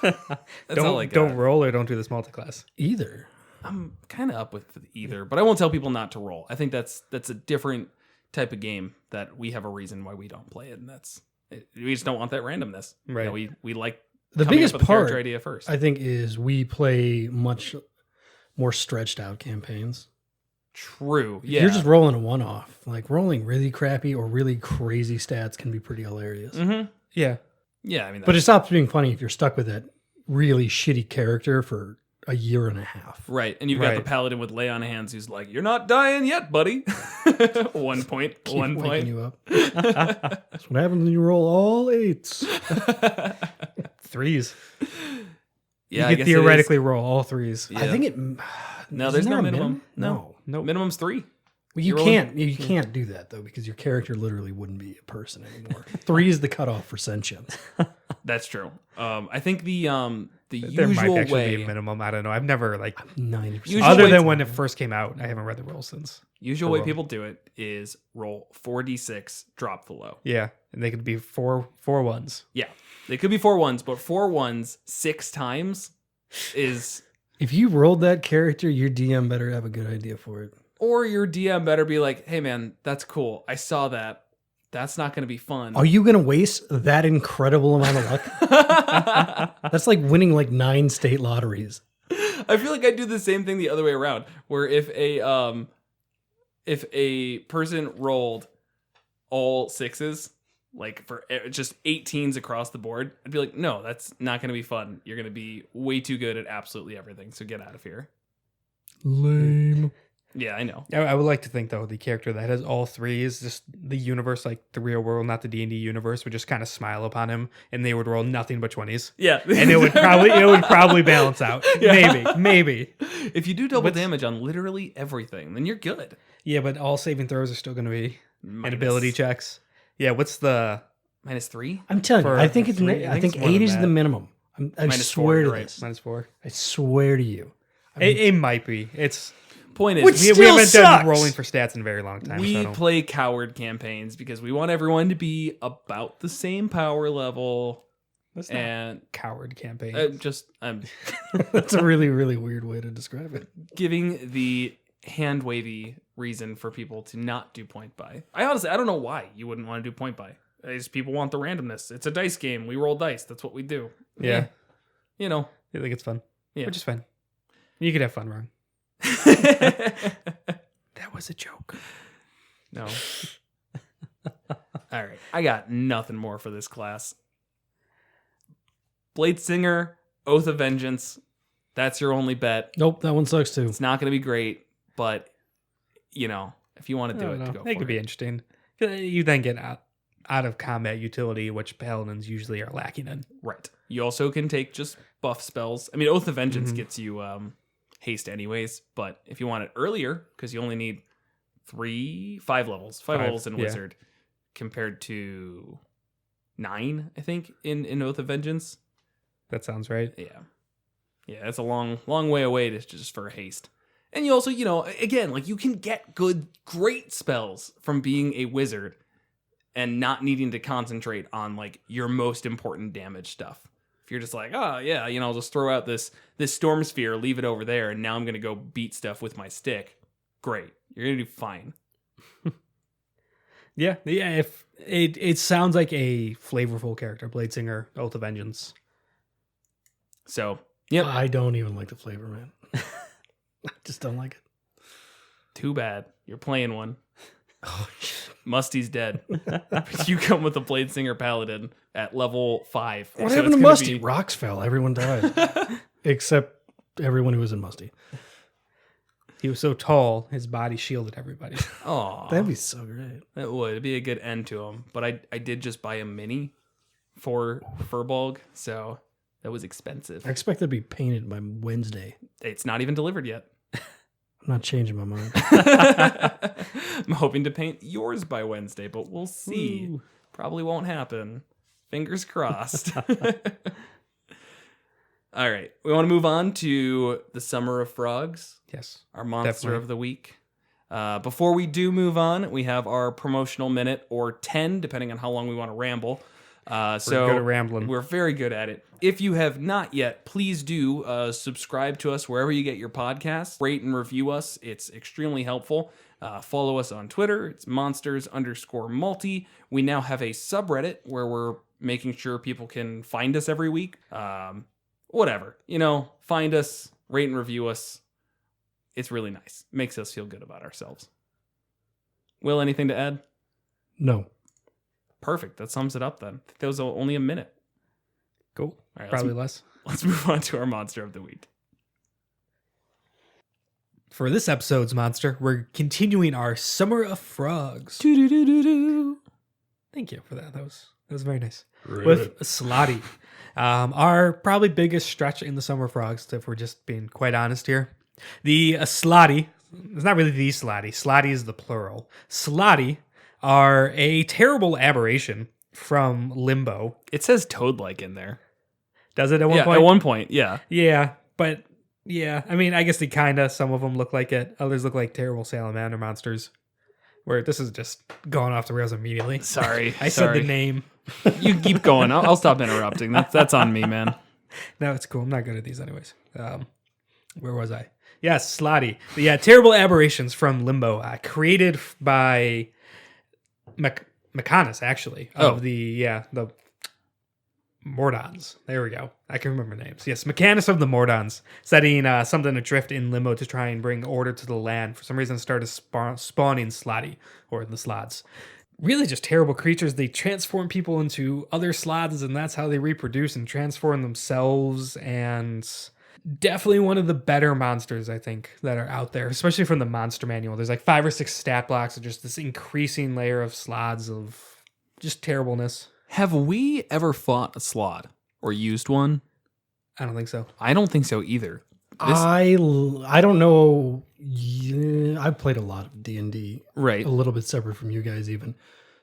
That's all I got. Don't roll or don't do this multi-class. Either. I'm kind of up with either, but I won't tell people not to roll. I think that's a different type of game that we have a reason why we don't play it, and we just don't want that randomness. Right. We like The coming biggest up with a part, character idea first. I think, is we play much more stretched out campaigns. True. If Yeah. you're just rolling a one-off. Like rolling really crappy or really crazy stats can be pretty hilarious. Mm-hmm. Yeah. Yeah. I mean, But it stops being funny if you're stuck with that really shitty character for a year and a half. right. And you've got the Right. paladin with lay on hands who's like, "You're not dying yet, buddy." One point. Keep One waking point. you up. That's what happens when you roll all 8s. 3s. Yeah. I You guess could theoretically roll all 3s. Yeah. I think it. No, isn't there's there no a minimum. No. Nope. Minimum's 3. Well, you You're can't. You can't do that though because your character literally wouldn't be a person anymore. 3 is the cutoff for sentience. That's true. I think the There might usual actually be way. a minimum. I don't know. I've never 90%. Usual other way than to- when it first came out. I haven't read the rules since. Usual way roll. people do it is roll 4d6, drop the low. Yeah, and they could be four ones. Yeah, they could be 4 1s, but 4 1s 6 times is, If you rolled that character, your DM better have a good idea for it. or your DM better be like, "Hey man, that's cool. I saw that. That's not going to be fun." Are you going to waste that incredible amount of luck? That's like winning like 9 state lotteries. I feel like I do the same thing the other way around, where if a person rolled all 6s, like for just 18s across the board, I'd be like, "No, that's not going to be fun. You're going to be way too good at absolutely everything. So get out of here." Lame. Yeah, I know. I would like to think though the character that has all 3s, just the universe, like the real world, not the D&D universe, would just kind of smile upon him, and they would roll nothing but 20s, Yeah, and it would probably balance out. Yeah. Maybe. If you do double What's- damage on literally everything, then you're good. Yeah, but all saving throws are still going to be Minus- and ability checks. Yeah, what's the -3. I'm telling you, For I think it's. three, I I think think it's more 8 than is that. the minimum. I -4, swear to you're right. this. -4? I swear to you. It might be. It's Point is, Which we, we Still haven't sucks. done rolling for stats in a very long time. so I we don't- play coward campaigns because we want everyone to be about the same power level. That's not And coward campaign. I'm That's a really, really weird way to describe it. giving the hand wavy reason for people to not do point buy. I don't know why you wouldn't want to do point buy. It's people want the randomness. It's a dice game. We roll dice. That's what we do. Yeah. You know. I think it's fun. Yeah. Which is fine. You could have fun wrong. That was a joke. No. All right. I got nothing more for this class. Blade Singer, Oath of Vengeance. That's your only bet. Nope, that one sucks too. It's not going to be great, but if you want to I do don't it, know. go That for could be it. interesting. You then get out of combat utility, which paladins usually are lacking in. Right. You also can take just buff spells. I mean, Oath of Vengeance Mhm. gets you haste anyways, but if you want it earlier, because you only need 5 levels in yeah. Wizard, compared to 9, I think, in Oath of Vengeance. That sounds right. Yeah, that's a long way away just for haste. And you also, again, like you can get great spells from being a wizard and not needing to concentrate on like your most important damage stuff. If you're just like, oh yeah, I'll just throw out this storm sphere, leave it over there, and now I'm gonna go beat stuff with my stick. Great, you're gonna do fine. Yeah. If it sounds like a flavorful character, Blade Singer, Oath of Vengeance. So, yep, I don't even like the flavor, man. I just don't like it. too bad. You're playing one. Oh, shit. Musty's dead. You come with a Blade Singer Paladin at level 5. What So happened it's to gonna Musty? be- Rocks fell. Everyone died. Except everyone who was in Musty. He was so tall, his body shielded everybody. Aw. That'd be so great. It would. It'd be a good end to him. But I did just buy a mini for Furbolg, so that was expensive. I expect it to be painted by Wednesday. It's not even delivered yet. I'm not changing my mind. I'm hoping to paint yours by Wednesday, but we'll see. Ooh. Probably won't happen. Fingers crossed. All right. We want to move on to the Summer of Frogs, Yes. our monster Definitely. of the week. Before we do move on, we have our promotional minute, or 10, depending on how long we want to ramble. So good at rambling. We're very good at it. If you have not yet, please do subscribe to us wherever you get your podcasts. Rate and review us. It's extremely helpful. Follow us on Twitter. It's monsters_multi. We now have a subreddit where we're making sure people can find us every week. Whatever. Find us, rate and review us. It's really nice. Makes us feel good about ourselves. Will, anything to add? No. Perfect. That sums it up then. I think that was only a minute. Cool. All right, Probably less. Let's move on to our monster of the week. For this episode's monster, we're continuing our Summer of Frogs. Doo-doo-doo-doo-doo. Thank you for that. That was very nice. With Slaadi. Our probably biggest stretch in the Summer of Frogs, if we're just being quite honest here. The Slaadi, it's not really the Slaadi. Slaadi is the plural. Slaadi are a terrible aberration from Limbo. It says toad-like in there. Does it at one Yeah, point? at one point, yeah. Yeah, but yeah, I mean, I guess they some of them look like it. Others look like terrible salamander monsters. Where this is just going off the rails immediately. Sorry. I said the name. You keep going. I'll stop interrupting. That's on me, man. No, it's cool. I'm not good at these anyways. Where was I? Yes, Slaadi. Yeah, terrible aberrations from Limbo, created by Mechanis, actually. Of the Mordons. There we go. I can remember names. Yes, Mechanis of the Mordons, setting something adrift in Limbo to try and bring order to the land. For some reason, started spawning Slaadi, or the Slaads. Really just terrible creatures. They transform people into other Slaads, and that's how they reproduce and transform themselves. And definitely one of the better monsters, I think, that are out there, especially from the monster manual. There's like 5 or 6 stat blocks of just this increasing layer of Slaads of just terribleness. Have we ever fought a Slaad or used one? I don't think so. I don't think so either. I don't know. Yeah, I've played a lot of D&D. Right. A little bit separate from you guys even.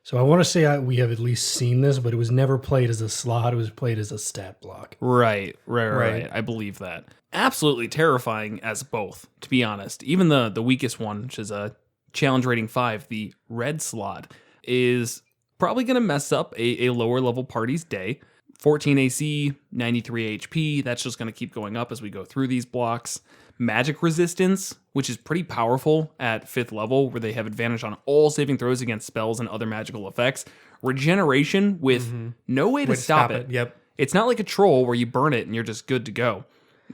So I want to say we have at least seen this, but it was never played as a slot. It was played as a stat block. Right. I believe that. Absolutely terrifying as both, to be honest. Even the weakest one, which is a challenge rating 5, the red Slaad, is probably going to mess up a lower level party's day. 14 AC, 93 HP. That's just going to keep going up as we go through these blocks. Magic resistance, which is pretty powerful at 5th level, where they have advantage on all saving throws against spells and other magical effects. Regeneration with no way to stop it. Yep. It's not like a troll where you burn it and you're just good to go.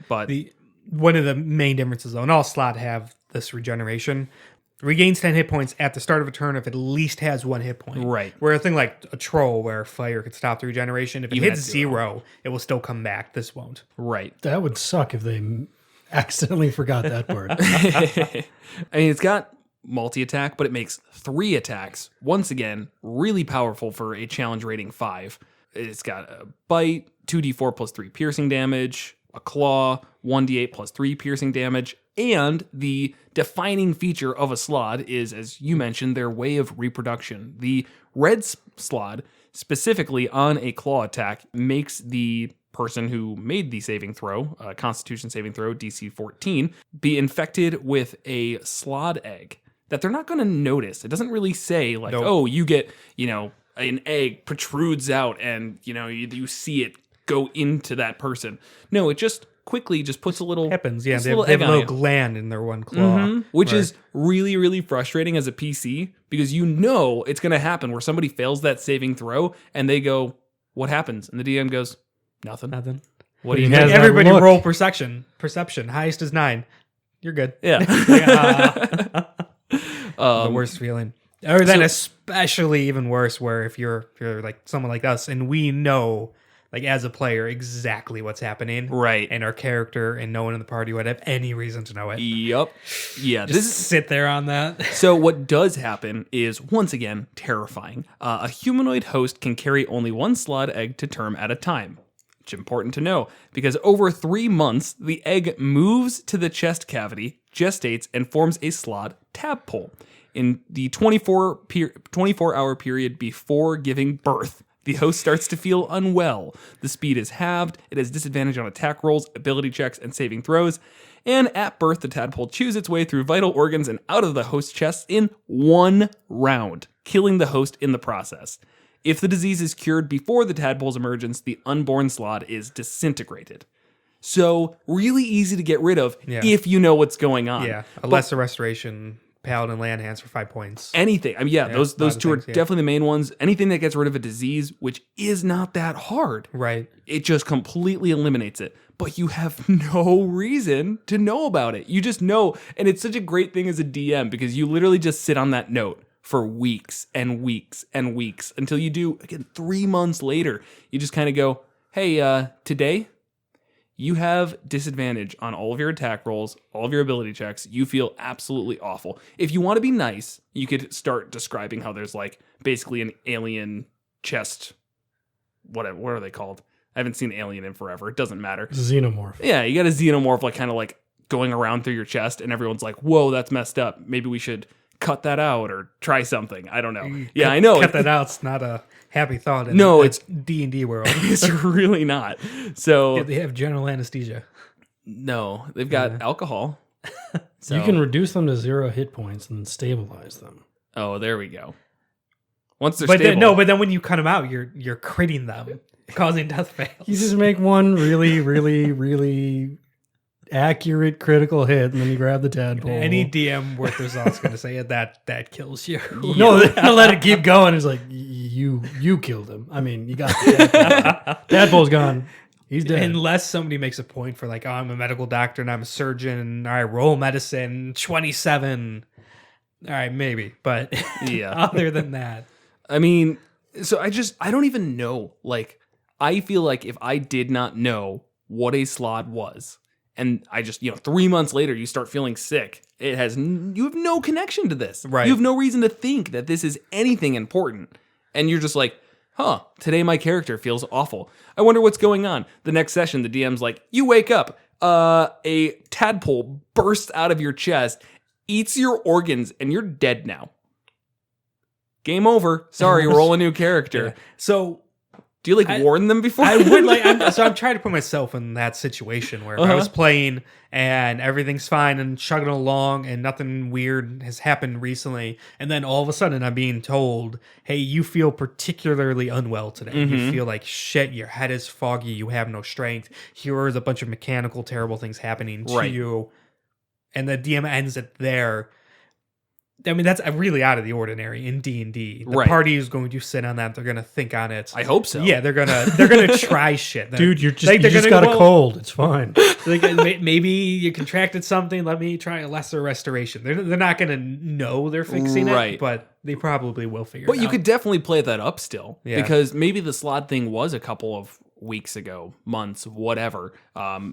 But One of the main differences, though, and all slot have this regeneration, regains 10 hit points at the start of a turn if it at least has 1 hit point. Right. Where a thing like a troll where fire could stop the regeneration, if it Even hits at 0, it will still come back. This won't. right. That would suck if they accidentally forgot that part. I mean, it's got multi-attack, but it makes 3 attacks. Once again, really powerful for a challenge rating 5. It's got a bite, 2d4 plus 3 piercing damage, a claw, 1d8 plus 3 piercing damage, and the defining feature of a Slaad is, as you mentioned, their way of reproduction. The red Slaad, specifically on a claw attack, makes the person who made the saving throw, Constitution saving throw, DC 14, be infected with a Slaad egg that they're not going to notice. It doesn't really say, like, oh, you get, an egg protrudes out and, you see it go into that person. No, it just quickly just puts a little Happens, yeah. just They a have a egg on little you. gland in their one claw. Which is really, really frustrating as a PC because it's going to happen where somebody fails that saving throw and they go, what happens? And the DM goes, nothing. Nothing. What do you He mean? has that Everybody look. roll perception. Highest is 9. You're good. Yeah. The worst feeling. Or then especially even worse where if you're like someone like us and we know, like as a player, exactly what's happening. Right. And our character and no one in the party would have any reason to know it. Yep. Yeah. Just sit there on that. So what does happen is, once again, terrifying. A humanoid host can carry only 1 Slaad egg to term at a time. It's important to know because over 3 months, the egg moves to the chest cavity, gestates, and forms a Slaad tadpole. In the 24-hour period before giving birth, the host starts to feel unwell. The speed is halved. It has disadvantage on attack rolls, ability checks, and saving throws. And at birth, the tadpole chews its way through vital organs and out of the host's chest in 1 round, killing the host in the process. If the disease is cured before the tadpole's emergence, the unborn Slaad is disintegrated. So, really easy to get rid of if you know what's going on. Yeah, a lesser restoration, Paladin land hands for 5 points. Anything. I mean, those two are definitely the main ones. Anything that gets rid of a disease, which is not that hard. Right. It just completely eliminates it. But you have no reason to know about it. You just know. And it's such a great thing as a DM because you literally just sit on that note for weeks and weeks and weeks until you do, again, 3 months later, you just kind of go, hey, today, you have disadvantage on all of your attack rolls, all of your ability checks. You feel absolutely awful. If you want to be nice, you could start describing how there's like basically an alien chest. What are they called? I haven't seen Alien in forever. It doesn't matter. Xenomorph. Yeah, you got a xenomorph like kind of like going around through your chest, and everyone's like, "Whoa, that's messed up. Maybe we should cut that out or try something." I don't know. Yeah, I know. Cut that out. It's not a happy thought. It's D&D world. It's really not. So They have general anesthesia. no, they've got alcohol. So, You can reduce them to 0 hit points and stabilize them. Oh, there we go. Once they're But stable. then when you cut them out, you're critting them, causing death fails. You just make one really, really, really accurate critical hit, and then you grab the tadpole. Any DM worth their salt's going to say that kills you. No, they're gonna let it keep going. It's like you killed him. I mean, you got the tadpole. Tadpole's gone. He's dead. Unless somebody makes a point for like, oh, I'm a medical doctor and I'm a surgeon. All right, roll medicine 27. All right, maybe, but Yeah. other than that, I mean, so I don't even know. Like, I feel like if I did not know what a Slaad was, and I just, 3 months later, you start feeling sick, you have no connection to this. Right. You have no reason to think that this is anything important. And you're just like, today my character feels awful. I wonder what's going on. The next session, the DM's like, you wake up, a tadpole bursts out of your chest, eats your organs, and you're dead now. Game over. Sorry, roll a new character. yeah. So Do you warn them before? I would like. I'm trying to put myself in that situation where if I was playing and everything's fine and chugging along and nothing weird has happened recently, and then all of a sudden I'm being told, "Hey, you feel particularly unwell today. You feel like shit. Your head is foggy. You have no strength. Here is a bunch of mechanical terrible things happening to you," and the DM ends it there. I mean, that's really out of the ordinary in D&D. The party is going to sit on that. They're going to think on it. I hope so. Yeah, they're gonna try shit. Dude, you just got a cold. It's fine. Like, maybe you contracted something. Let me try a lesser restoration. They're not gonna know they're fixing it, but they probably will figure it out. But you could definitely play that up still. Yeah. Because maybe the Slaad thing was a couple of weeks ago, months, whatever,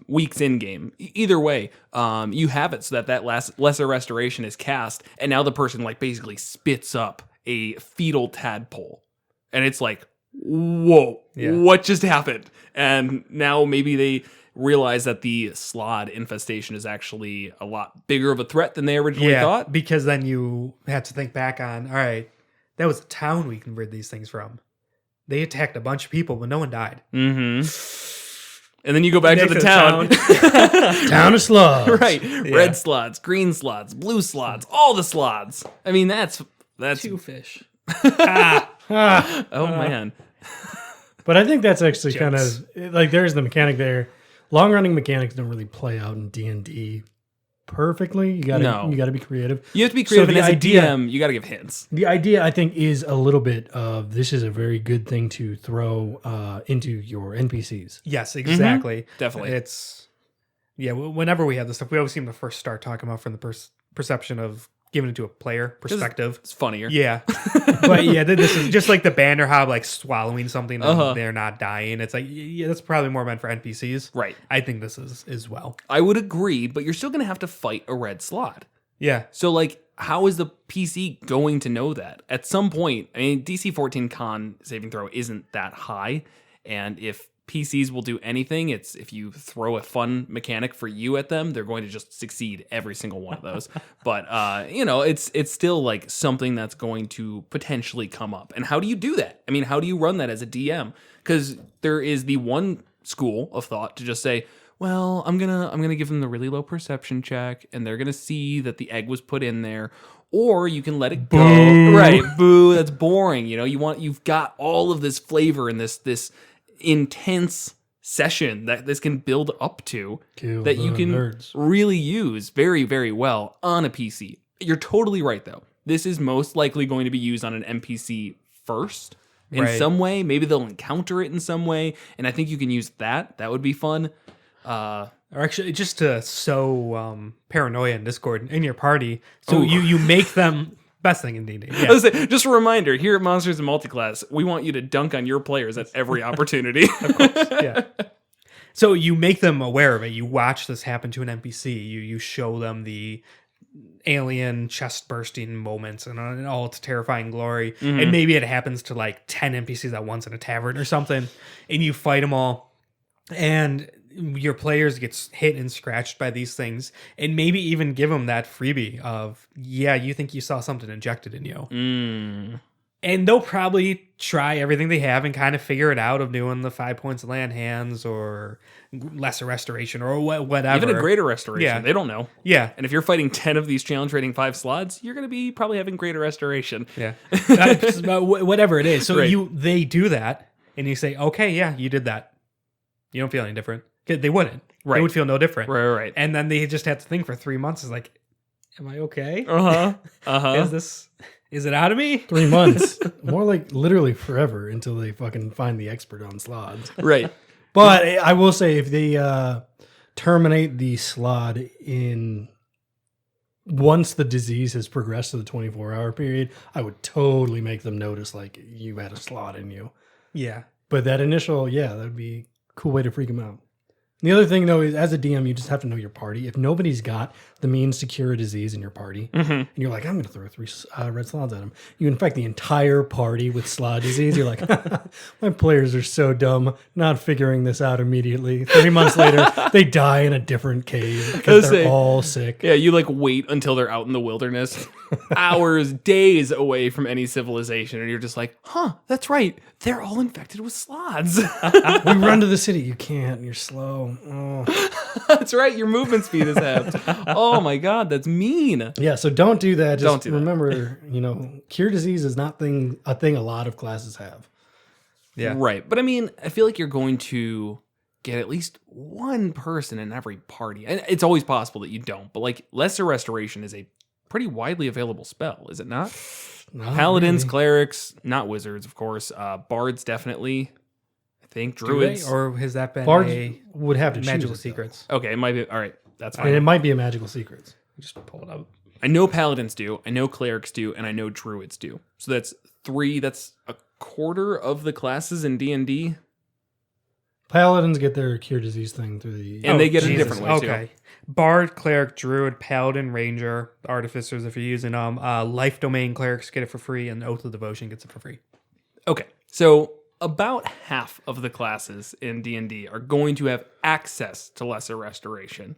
weeks in game. Either way, you have it so that lesser restoration is cast, and now the person basically spits up a fetal tadpole, and it's like, whoa, what just happened? And now maybe they realize that the Slaad infestation is actually a lot bigger of a threat than they originally thought. Because then you have to think back on, all right, that was a town we can rid these things from. They attacked a bunch of people, but no one died. Mm-hmm. And then you go back to the town. Town of Slaads. Right. Red Slaads, green Slaads, blue Slaads, all the Slaads. I mean, that's 2 fish. oh, man. But I think that's actually kind of there's the mechanic there. Long running mechanics don't really play out in D&D perfectly. You gotta be creative. You have to be creative, and as a DM, you gotta give hints. The idea, I think, is a little bit of this is a very good thing to throw into your NPCs. Yes, exactly. Definitely. It's whenever we have this stuff, we always seem to first start talking about from the perception of giving it to a player perspective. It's funnier. Yeah. But this is just like the banner hob swallowing something and they're not dying. It's like, that's probably more meant for NPCs. Right. I think this is as well. I would agree, but you're still going to have to fight a red Slaad. Yeah. So, how is the PC going to know that? At some point, I mean, DC 14 con saving throw isn't that high, and if PCs will do anything. It's if you throw a fun mechanic for you at them, they're going to just succeed every single one of those. But it's still like something that's going to potentially come up. And how do you do that? I mean, how do you run that as a DM? Because there is the one school of thought to just say, well, I'm gonna give them the really low perception check, and they're gonna see that the egg was put in there. Or you can let it go. Boo. Right, boo. That's boring. You've got all of this flavor and this intense session that this can build up to that you can really use very, very well on a PC. You're totally right, though. This is most likely going to be used on an NPC first in some way. Maybe they'll encounter it in some way, and I think you can use that. That would be fun. Or actually, just to sow paranoia and discord in your party, so you make them. Best thing in D&D. Yeah. Just a reminder, here at Monsters and Multiclass, we want you to dunk on your players at every opportunity. Of course, yeah. So you make them aware of it. You watch this happen to an NPC. You show them the alien chest-bursting moments and all its terrifying glory. Mm-hmm. And maybe it happens to like 10 NPCs at once in a tavern or something. And you fight them all. And your players gets hit and scratched by these things, and maybe even give them that freebie of, you think you saw something injected in you. And they'll probably try everything they have and kind of figure it out of doing the 5 points of land hands or lesser restoration or whatever. Even a greater restoration. Yeah. They don't know. Yeah. And if you're fighting 10 of these challenge rating 5 slots, you're going to be probably having greater restoration. Yeah. Whatever it is. So they do that, and you say, okay, yeah, you did that. You don't feel any different. They wouldn't. Right. They would feel no different. Right. And then they just have to think for 3 months. Is like, am I okay? Is it out of me? 3 months. More like literally forever until they fucking find the expert on Slaads. Right. But I will say, if they terminate the Slaad once the disease has progressed to the 24-hour period, I would totally make them notice like you had a Slaad in you. Yeah. But that initial, that would be a cool way to freak them out. The other thing, though, is as a DM, you just have to know your party. If nobody's got the means to cure a disease in your party, and you're like, I'm going to throw 3 red Slaads at them, you infect the entire party with Slaad disease. You're like, my players are so dumb, not figuring this out immediately. 3 months later, they die in a different cave because they're all sick. Yeah, you wait until they're out in the wilderness, hours, days away from any civilization, and you're just like, that's right. They're all infected with Slaads. We run to the city. You can't. You're slow. Oh. That's right. Your movement speed is halved. Oh my God, that's mean. Yeah, so don't do that. Just don't do remember, cure disease is not a thing a lot of classes have. Yeah. Right. But I mean, I feel like you're going to get at least one person in every party. And it's always possible that you don't, but lesser restoration is a pretty widely available spell, is it not? Paladins, really. Clerics, not wizards, of course. Bards, definitely. I think druids. Or has that been Bards would have to magical choose secrets? Okay, it might be. All right, that's fine. And it might be a magical secrets. Just pull it up. I know paladins do. I know clerics do, and I know druids do. So that's 3. That's a quarter of the classes in D&D. Paladins get their cure disease thing through the... And they get it a different way, too. Okay. Bard, cleric, druid, paladin, ranger, artificers if you're using them. Life domain clerics get it for free, and Oath of Devotion gets it for free. Okay, so about half of the classes in D&D are going to have access to lesser restoration.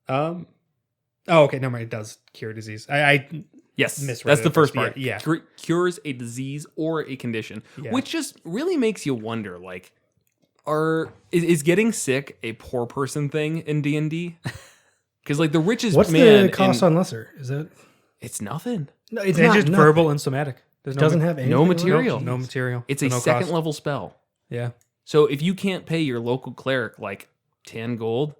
Oh, okay, never mind. It does cure disease. Yes, misread that's the first part. Yeah. Cures a disease or a condition, which just really makes you wonder, is getting sick a poor person thing in D&D? Because the richest What's man... the cost on lesser? Is that... It's nothing. No, it's not just nothing. Verbal and somatic. It doesn't have anything. No material. No material. It's a second level spell. Yeah. So if you can't pay your local cleric 10 gold...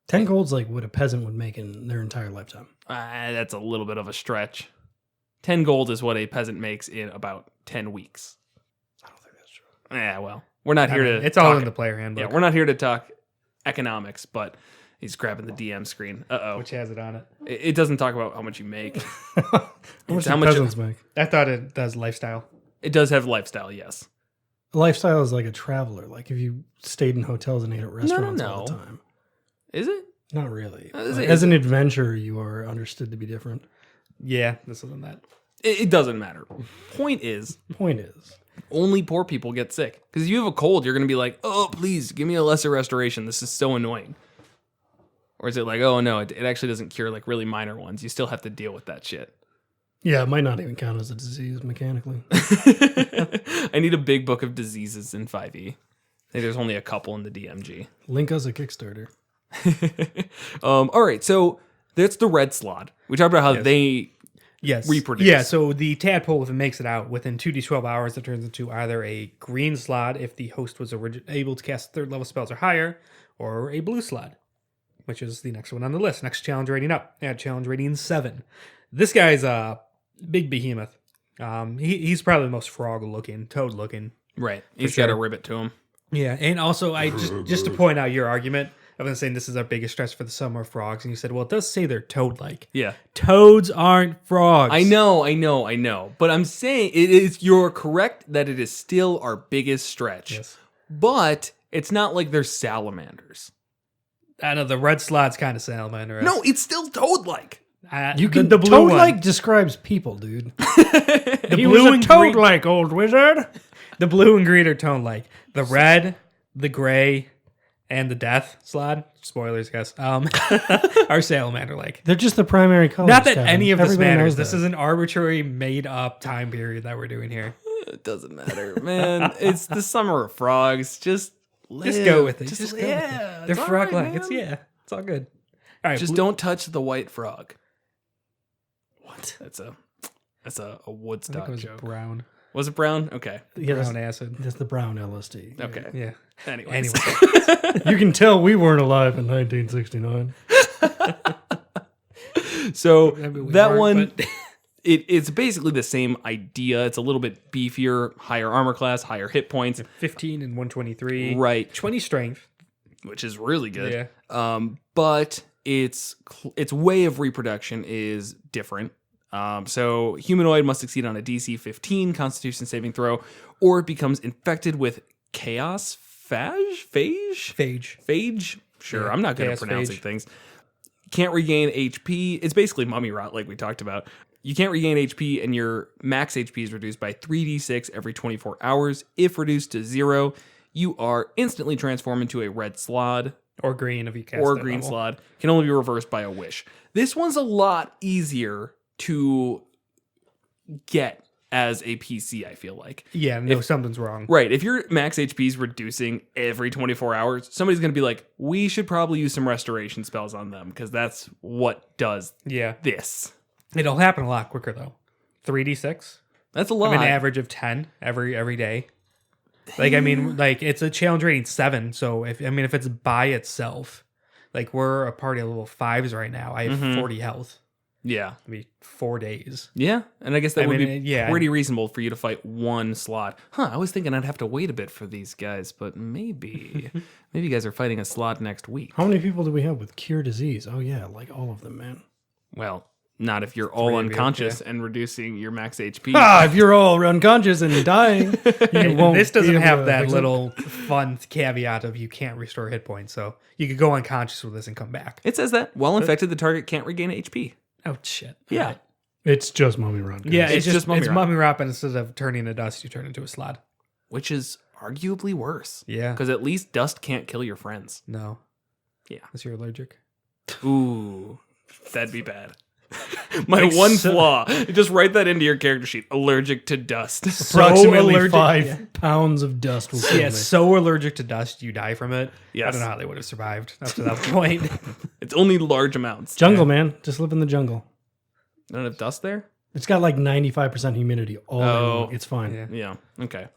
10 gold's what a peasant would make in their entire lifetime. That's a little bit of a stretch. 10 gold is what a peasant makes in about 10 weeks. I don't think that's true. Yeah, well, we're not here to It's all in the player handbook. Yeah, we're not here to talk economics, but he's grabbing the DM screen. Uh-oh. Which has it on it. It doesn't talk about how much you make. How much do peasants make? I thought it does lifestyle. It does have lifestyle, yes. Lifestyle is like a traveler. If you stayed in hotels and ate at restaurants all the time. Is it? Not really. As an adventurer, you are understood to be different. Yeah, this isn't that. It doesn't matter. Point is, only poor people get sick. Because if you have a cold, you're going to be like, oh, please, give me a lesser restoration. This is so annoying. Or is it like, oh, no, it actually doesn't cure like really minor ones. You still have to deal with that shit. Yeah, it might not even count as a disease mechanically. I need a big book of diseases in 5e. I think there's only a couple in the DMG. Link us a Kickstarter. All right, so that's the red Slaad. We talked about how they reproduce. Yeah, so the tadpole, if it makes it out, within 2d12 hours, it turns into either a green Slaad if the host was able to cast 3rd level spells or higher, or a blue Slaad, which is the next one on the list. Next challenge rating up. Yeah, challenge rating 7. This guy's a big behemoth. He's probably the most frog-looking, toad-looking. Right. He's got a ribbit to him. Yeah, and also, I just to point out your argument, I've been saying this is our biggest stress for the summer of frogs, and you said, well, it does say they're toad-like. Yeah. Toads aren't frogs. I know. But I'm saying you're correct that it is still our biggest stretch. Yes. But it's not like they're salamanders. I know, the red Slaad's kind of salamander. No, it's still toad-like. You can the blue toad-like one. describes people, dude. The He blue was and a green, toad-like old wizard. the blue and green are tone-like. The red, the gray, and the death Slaad, spoilers, guys, are salamander-like. They're just the primary colors. Not that Kevin. any of this Everybody matters. knows This that. is an arbitrary, made-up time period that we're doing here. It doesn't matter, man. It's the summer of frogs. Just go with it. Just Go with it. yeah, They're it's all frog-like. right, man. It's all good. All right, Just don't touch the white frog. What? That's a I think Woodstock it was joke. brown. Was it brown? Okay. Yeah, Brown acid. that's the brown LSD. Okay. Yeah. Anyways. Anyway. You can tell we weren't alive in 1969. So I mean, we that weren't, one, but- it's basically the same idea. It's a little bit beefier, higher armor class, higher hit points, 15 and 123. right? 20 strength. Which is really good. Yeah. But its way of reproduction is different. So humanoid must succeed on a DC 15 Constitution saving throw, or it becomes infected with chaos phage. Sure, Yeah, I'm not good at chaos pronouncing phage. things. Can't regain HP. It's basically mummy rot, like we talked about. You can't regain HP, and your max HP is reduced by 3d6 every 24 hours. If reduced to 0, you are instantly transformed into a red Slaad. Or green if you cast Or that green level. Slaad. Can only be reversed by a wish. This one's a lot easier to get as a PC, I feel like. Yeah, no, something's wrong. Right, if your max HP is reducing every 24 hours, somebody's going to be like, we should probably use some restoration spells on them, because that's what does Yeah. this. It'll happen a lot quicker, though. 3d6? That's a lot. I mean, an average of 10 every day. Like, I mean, like, it's a challenge rating 7, so if it's by itself, like, we're a party of level 5s right now. I have 40 health. Yeah. It'll be 4 days. Yeah, and I guess that would be yeah. pretty reasonable for you to fight one slot. I was thinking I'd have to wait a bit for these guys, but maybe you guys are fighting a slot next week. How many people do we have with cure disease? Oh yeah, like all of them, man. Well, not if you're all of you, unconscious and reducing your max HP. If you're all unconscious and dying, you won't. This doesn't be able have to that fix it. little fun caveat of you can't restore hit points, so you could go unconscious with this and come back. It says that while infected, the target can't regain HP. Oh, shit. Yeah. Alright. It's just mummy run. guys. Yeah, It's it's just mummy it's rot. mummy rot, but instead of turning to dust, you turn into a Slaad. Which is arguably worse. Yeah. Because at least dust can't kill your friends. No. Yeah. Unless you're allergic. Ooh, that'd be bad. My Like, one so- flaw. Just write that into your character sheet. Allergic to dust. Approximately allergic- 5 yeah. pounds of dust will kill Yeah, me. so allergic to dust, you die from it. I Yes. don't know how they would have survived up to that point. It's only large amounts. Jungle, man. Just live in the jungle. None of dust there? It's got like 95% humidity all day Oh. long. It's fine. Yeah. Yeah. Okay.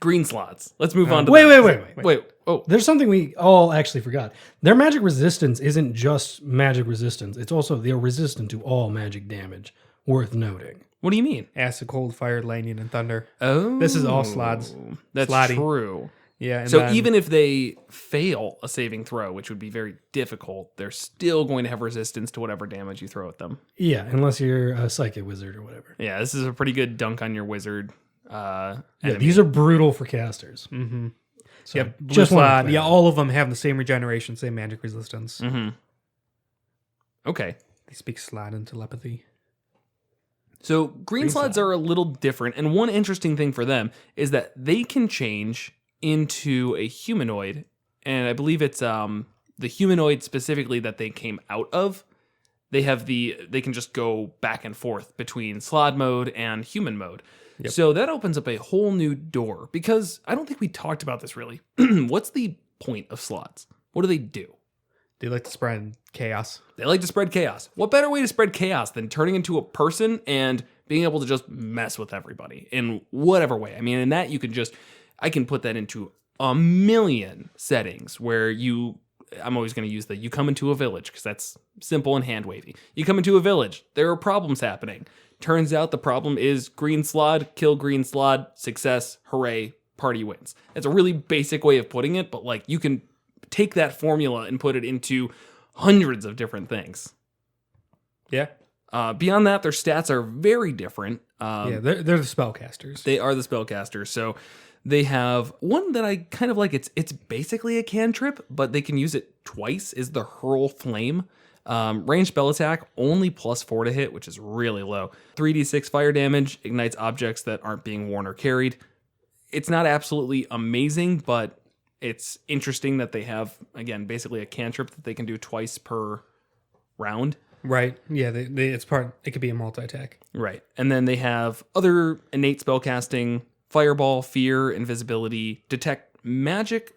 Green slots. Let's move on to Wait, that. wait. Wait. Oh, There's something we all actually forgot. Their magic resistance isn't just magic resistance. It's also they're resistant to all magic damage. Worth noting. what do you mean? Acid, cold, fire, lightning, and thunder. Oh. This is all Slaads. That's Slaadi. true. Yeah. And So then- even if they fail a saving throw, which would be very difficult, they're still going to have resistance to whatever damage you throw at them. Yeah, unless you're a psychic wizard or whatever. Yeah, this is a pretty good dunk on your wizard. Yeah, Enemy. these are brutal for casters. Mm-hmm. So Yep. Blue just wanna Slaad. clear Yeah, that. all of them have the same regeneration, same magic resistance. Mm-hmm. Okay. They speak Slaad in telepathy. So green Slaads are a little different, and one interesting thing for them is that they can change into a humanoid, and I believe it's the humanoid specifically that they came out of. They can just go back and forth between Slaad mode and human mode. Yep. So that opens up a whole new door, because I don't think we talked about this really. What's the point of Slaads? What do they do? They like to spread chaos. They like to spread chaos. What better way to spread chaos than turning into a person and being able to just mess with everybody in whatever way? I mean, in that I can put that into a million settings where I'm always going to use you come into a village because that's simple and hand wavy. You come into a village, there are problems happening. Turns out the problem is green Slaad, kill green Slaad, success, hooray, party wins. That's a really basic way of putting it, but like you can take that formula and put it into hundreds of different things. Yeah. Beyond that, their stats are very different. They're the spellcasters. They are the spellcasters. So they have one that I kind of like. It's basically a cantrip, but they can use it twice, is the Hurl Flame. Ranged spell attack, only +4 to hit, which is really low. 3d6 fire damage, ignites objects that aren't being worn or carried. It's not absolutely amazing, but it's interesting that they have, again, basically a cantrip that they can do twice per round. Right. Yeah, it could be a multi-attack. Right. And then they have other innate spellcasting, Fireball, Fear, Invisibility, Detect Magic,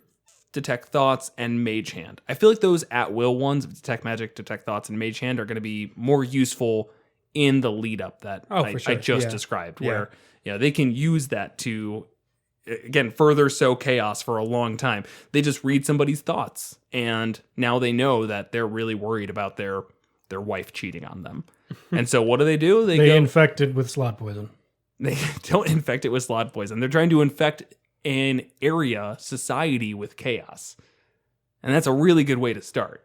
Detect Thoughts, and Mage Hand. I feel like those at-will ones, Detect Magic, Detect Thoughts, and Mage Hand, are going to be more useful in the lead-up that I just described, where they can use that to, again, further sow chaos for a long time. They just read somebody's thoughts, and now they know that they're really worried about their wife cheating on them. And so what do? They infect it with Slaad poison. They don't infect it with Slaad poison. They're trying to infect an area, society, with chaos. And that's a really good way to start.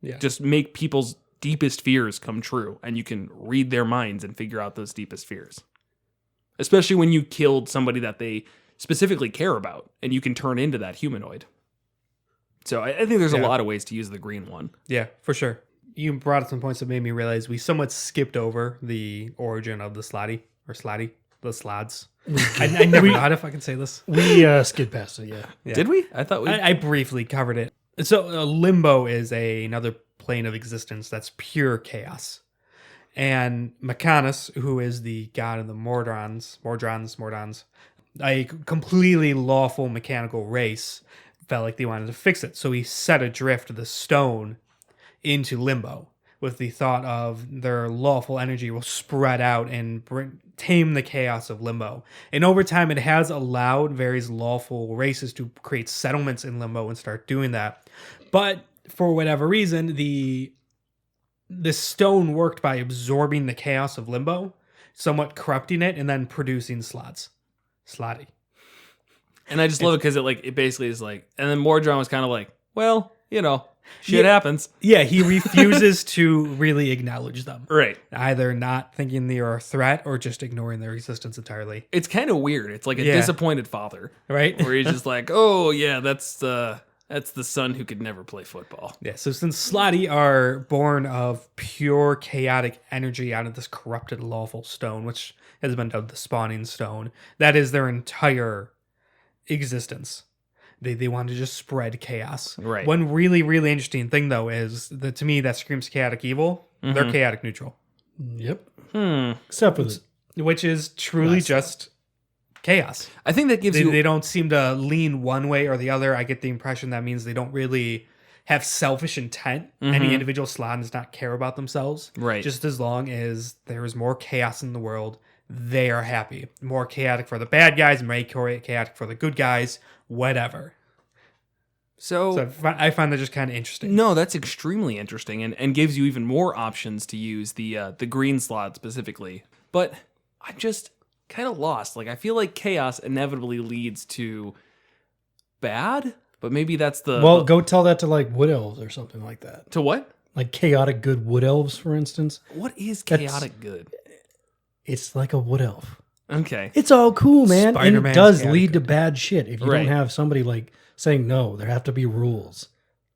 Yeah. Just make people's deepest fears come true, and you can read their minds and figure out those deepest fears. Especially when you killed somebody that they specifically care about, and you can turn into that humanoid. So I think there's a lot of ways to use the green one. Yeah, for sure. You brought up some points that made me realize we somewhat skipped over the origin of the Slaadi, the Slaads. I never know how to fucking say this. We skid past it, yeah. Did we? I thought we... I briefly covered it. So Limbo is another plane of existence that's pure chaos. And Mechanus, who is the god of the Mordrons, a completely lawful mechanical race, felt like they wanted to fix it. So he set adrift the stone into Limbo with the thought of their lawful energy will spread out and tame the chaos of Limbo. And over time, it has allowed various lawful races to create settlements in Limbo and start doing that. But for whatever reason, the stone worked by absorbing the chaos of Limbo, somewhat corrupting it, and then producing Slaadi. And I just love it because it basically is like, and then Mordron was kind of like, well, shit happens. Yeah, he refuses to really acknowledge them. Right. Either not thinking they are a threat or just ignoring their existence entirely. It's kind of weird. It's like a disappointed father. Right. Where he's just like, oh, yeah, that's the son who could never play football. Yeah, so since Slaadi are born of pure chaotic energy out of this corrupted lawful stone, which has been dubbed the spawning stone, that is their entire existence. They want to just spread chaos. Right. One really, really interesting thing, though, is that to me that screams chaotic evil. Mm-hmm. They're chaotic neutral. Yep. Except for which is truly just chaos. I think that gives you... They don't seem to lean one way or the other. I get the impression that means they don't really have selfish intent. Mm-hmm. Any individual Slaad does not care about themselves. Right. Just as long as there is more chaos in the world, they are happy. More chaotic for the bad guys, more chaotic for the good guys, whatever. So I find that just kind of interesting. No, that's extremely interesting and gives you even more options to use the green Slaad specifically. But I'm just kind of lost. Like, I feel like chaos inevitably leads to bad, but maybe that's the... Well, go tell that to wood elves or something like that. To what? Like chaotic good wood elves, for instance. What is chaotic good? It's like a wood elf. Okay. It's all cool, man. Spider-Man's and it does chaotic lead to good. bad shit if you don't have somebody saying no. There have to be rules.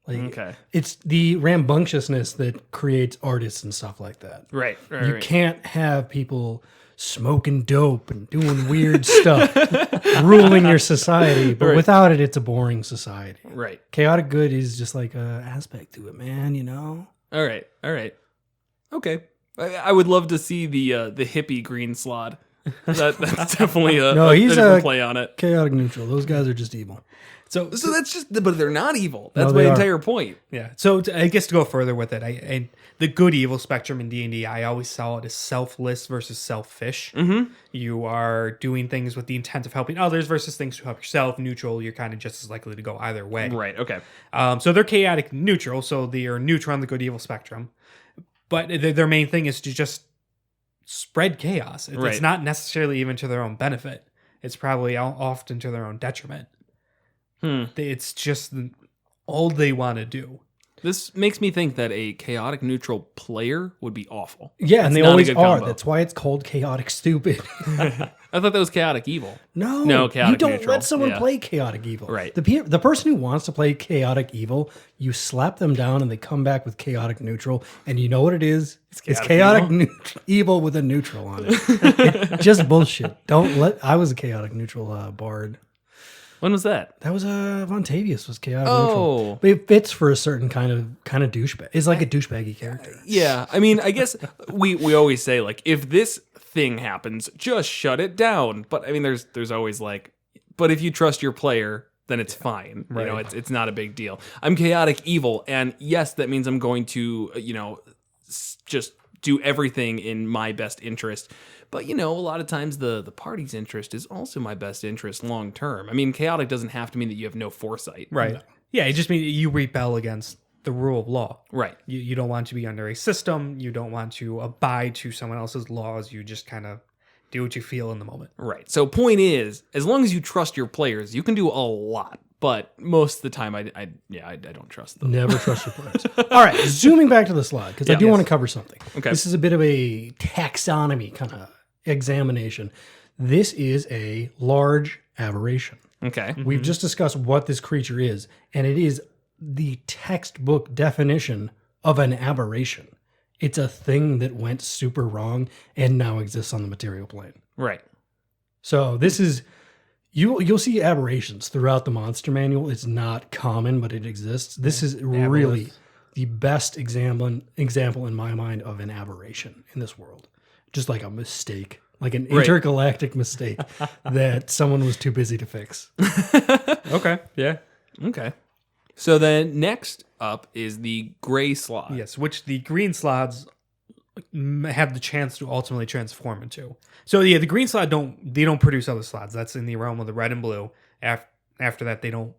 Like, Okay. it's the rambunctiousness that creates artists and stuff like that. Right. You can't have people smoking dope and doing weird stuff, ruling your society. But Right. without it, it's a boring society. Right. Chaotic good is just like a aspect to it, man. You know. All right. Okay. I would love to see the hippie green Slaad. That's definitely No, a he's different a play on it. chaotic neutral. Those guys are just evil. So that's just, but they're not evil. That's No, my they are. entire point. Yeah. So I guess to go further with it, I the good evil spectrum in D&D, I always saw it as selfless versus selfish. Mm-hmm. You are doing things with the intent of helping others versus things to help yourself. Neutral, you're kind of just as likely to go either way. Right. Okay. So they're chaotic neutral, so they are neutral on the good evil spectrum. But their main thing is to just spread chaos. Right. It's not necessarily even to their own benefit. It's probably often to their own detriment. It's just all they want to do. This makes me think that a chaotic neutral player would be awful. Yeah, and they not a always good are. combo. That's why it's called chaotic stupid. I thought that was chaotic evil. No, chaotic you don't neutral. let someone Yeah. play chaotic evil. Right. The person who wants to play chaotic evil, you slap them down and they come back with chaotic neutral, and you know what it is? It's chaotic evil with a neutral on it. It's just bullshit. I was a chaotic neutral bard. When was that? That was Vontavious was chaotic Oh. neutral. But it fits for a certain kind of douchebag. It's like a douchebaggy character. Yeah, I mean, I guess we always say, like, if this thing happens, just shut it down. But I mean, there's always like, but if you trust your player, then it's fine. Right. You know, it's not a big deal. I'm chaotic evil, and yes, that means I'm going to just do everything in my best interest. But, a lot of times the party's interest is also my best interest long term. I mean, chaotic doesn't have to mean that you have no foresight. Right. Yeah, it just means you rebel against the rule of law. Right. You don't want to be under a system. You don't want to abide to someone else's laws. You just kind of do what you feel in the moment. Right. So point is, as long as you trust your players, you can do a lot. But most of the time, I don't trust them. Never trust your players. All right, zooming back to the slide, because I do want to cover something. Okay. This is a bit of a taxonomy kind of examination. This is a large aberration. Okay. We've just discussed what this creature is, and it is the textbook definition of an aberration. It's a thing that went super wrong and now exists on the material plane. Right. So this is... You'll see aberrations throughout the monster manual. It's not common, but it exists. This is really the best example in my mind of an aberration in this world. Just like a mistake, like an intergalactic mistake that someone was too busy to fix. Okay. Yeah. Okay. So then next up is the gray Slaad. Yes, which the green Slaads have the chance to ultimately transform into. So yeah, the green Slaad don't produce other Slaads. That's in the realm of the red and blue. After that, they don't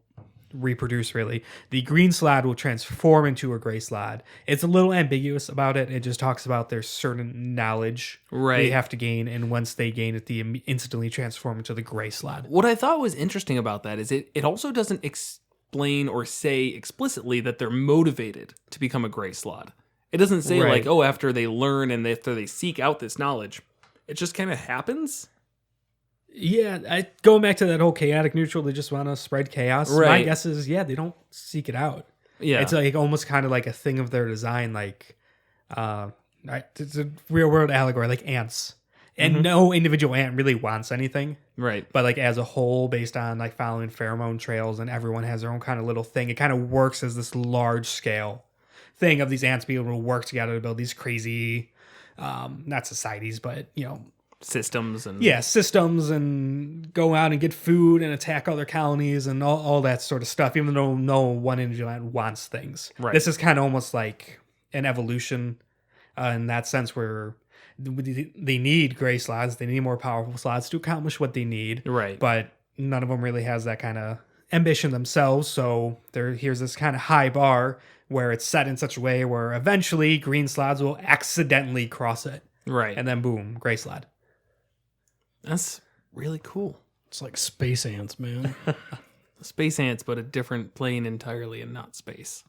reproduce really. The green Slaad will transform into a gray Slaad. It's a little ambiguous about it. It just talks about there's certain knowledge they have to gain, and once they gain it, they instantly transform into the gray Slaad. What I thought was interesting about that is it also doesn't explain or say explicitly that they're motivated to become a gray Slaad. It doesn't say like, oh, after they learn and after they seek out this knowledge, it just kind of happens. Yeah, going back to that whole chaotic neutral, they just want to spread chaos. Right. My guess is, they don't seek it out. Yeah. It's like almost kind of like a thing of their design, like it's a real world allegory, like ants. And no individual ant really wants anything. Right. But like as a whole, based on like following pheromone trails, and everyone has their own kind of little thing, it kind of works as this large scale thing of these ants being able to work together to build these crazy, not societies, but systems and systems, and go out and get food and attack other colonies and all that sort of stuff, even though no one individual ant wants things. Right. This is kind of almost like an evolution in that sense, where they need gray Slaads, they need more powerful Slaads to accomplish what they need. Right. But none of them really has that kind of ambition themselves, so here's this kind of high bar where it's set in such a way where eventually green Slaads will accidentally cross it. Right. And then boom, gray Slaad. That's really cool. It's like space ants, man. Space ants, but a different plane entirely and not space.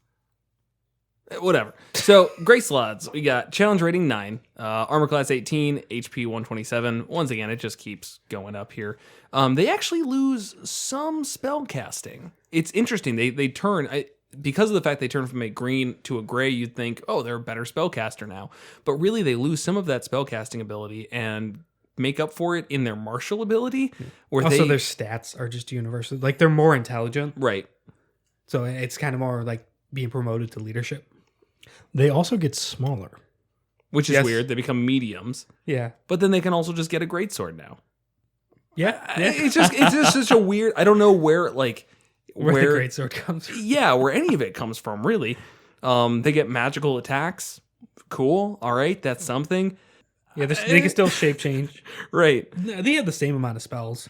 Whatever. So, gray Slaads, we got challenge rating 9, armor class 18, HP 127. Once again, it just keeps going up here. They actually lose some spell casting. It's interesting. They turn... because of the fact they turn from a green to a gray, you'd think, oh, they're a better spellcaster now. But really, they lose some of that spellcasting ability and make up for it in their martial ability. Where Also, their stats are just universal. Like, they're more intelligent. Right. So it's kind of more like being promoted to leadership. They also get smaller. Which is weird. They become mediums. Yeah. But then they can also just get a greatsword now. Yeah. It's just such a weird... I don't know where, like... Where the greatsword comes from. Yeah, where any of it comes from, really. They get magical attacks. Cool. All right, that's something. Yeah, they can still shape change. Right. They have the same amount of spells.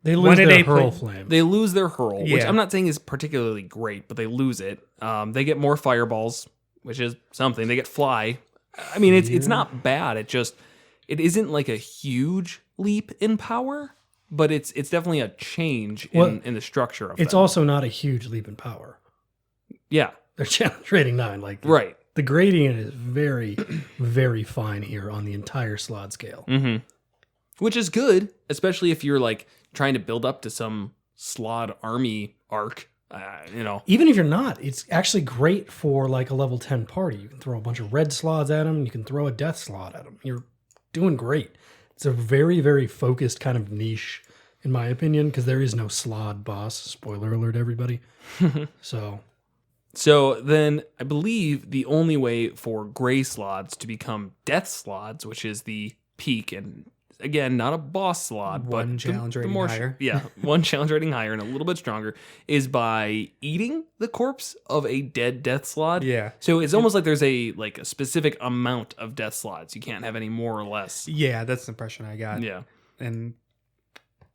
They lose their hurl flame. They lose their hurl, which Yeah. I'm not saying is particularly great, but they lose it. They get more fireballs, which is something. They get fly. I mean, it's not bad. It isn't like a huge leap in power, but it's definitely a change in the structure of it. It's also not a huge leap in power. Yeah. They're challenge rating 9. Like Right. The gradient is very, very fine here on the entire Slaad scale. Mm-hmm. Which is good, especially if you're like trying to build up to some Slaad army arc. Even if you're not, it's actually great for like a level 10 party. You can throw a bunch of red Slaads at them. You can throw a death Slaad at them. You're doing great. It's a very, very focused kind of niche, in my opinion, because there is no Slaad boss. Spoiler alert, everybody. So then I believe the only way for gray Slaads to become death Slaads, which is the peak, and again, not a boss Slaad, but One challenge rating higher. Yeah, one challenge rating higher and a little bit stronger, is by eating the corpse of a dead death Slaad. Yeah. So it's almost like there's a specific amount of death Slaads. You can't have any more or less. Yeah, that's the impression I got. Yeah. And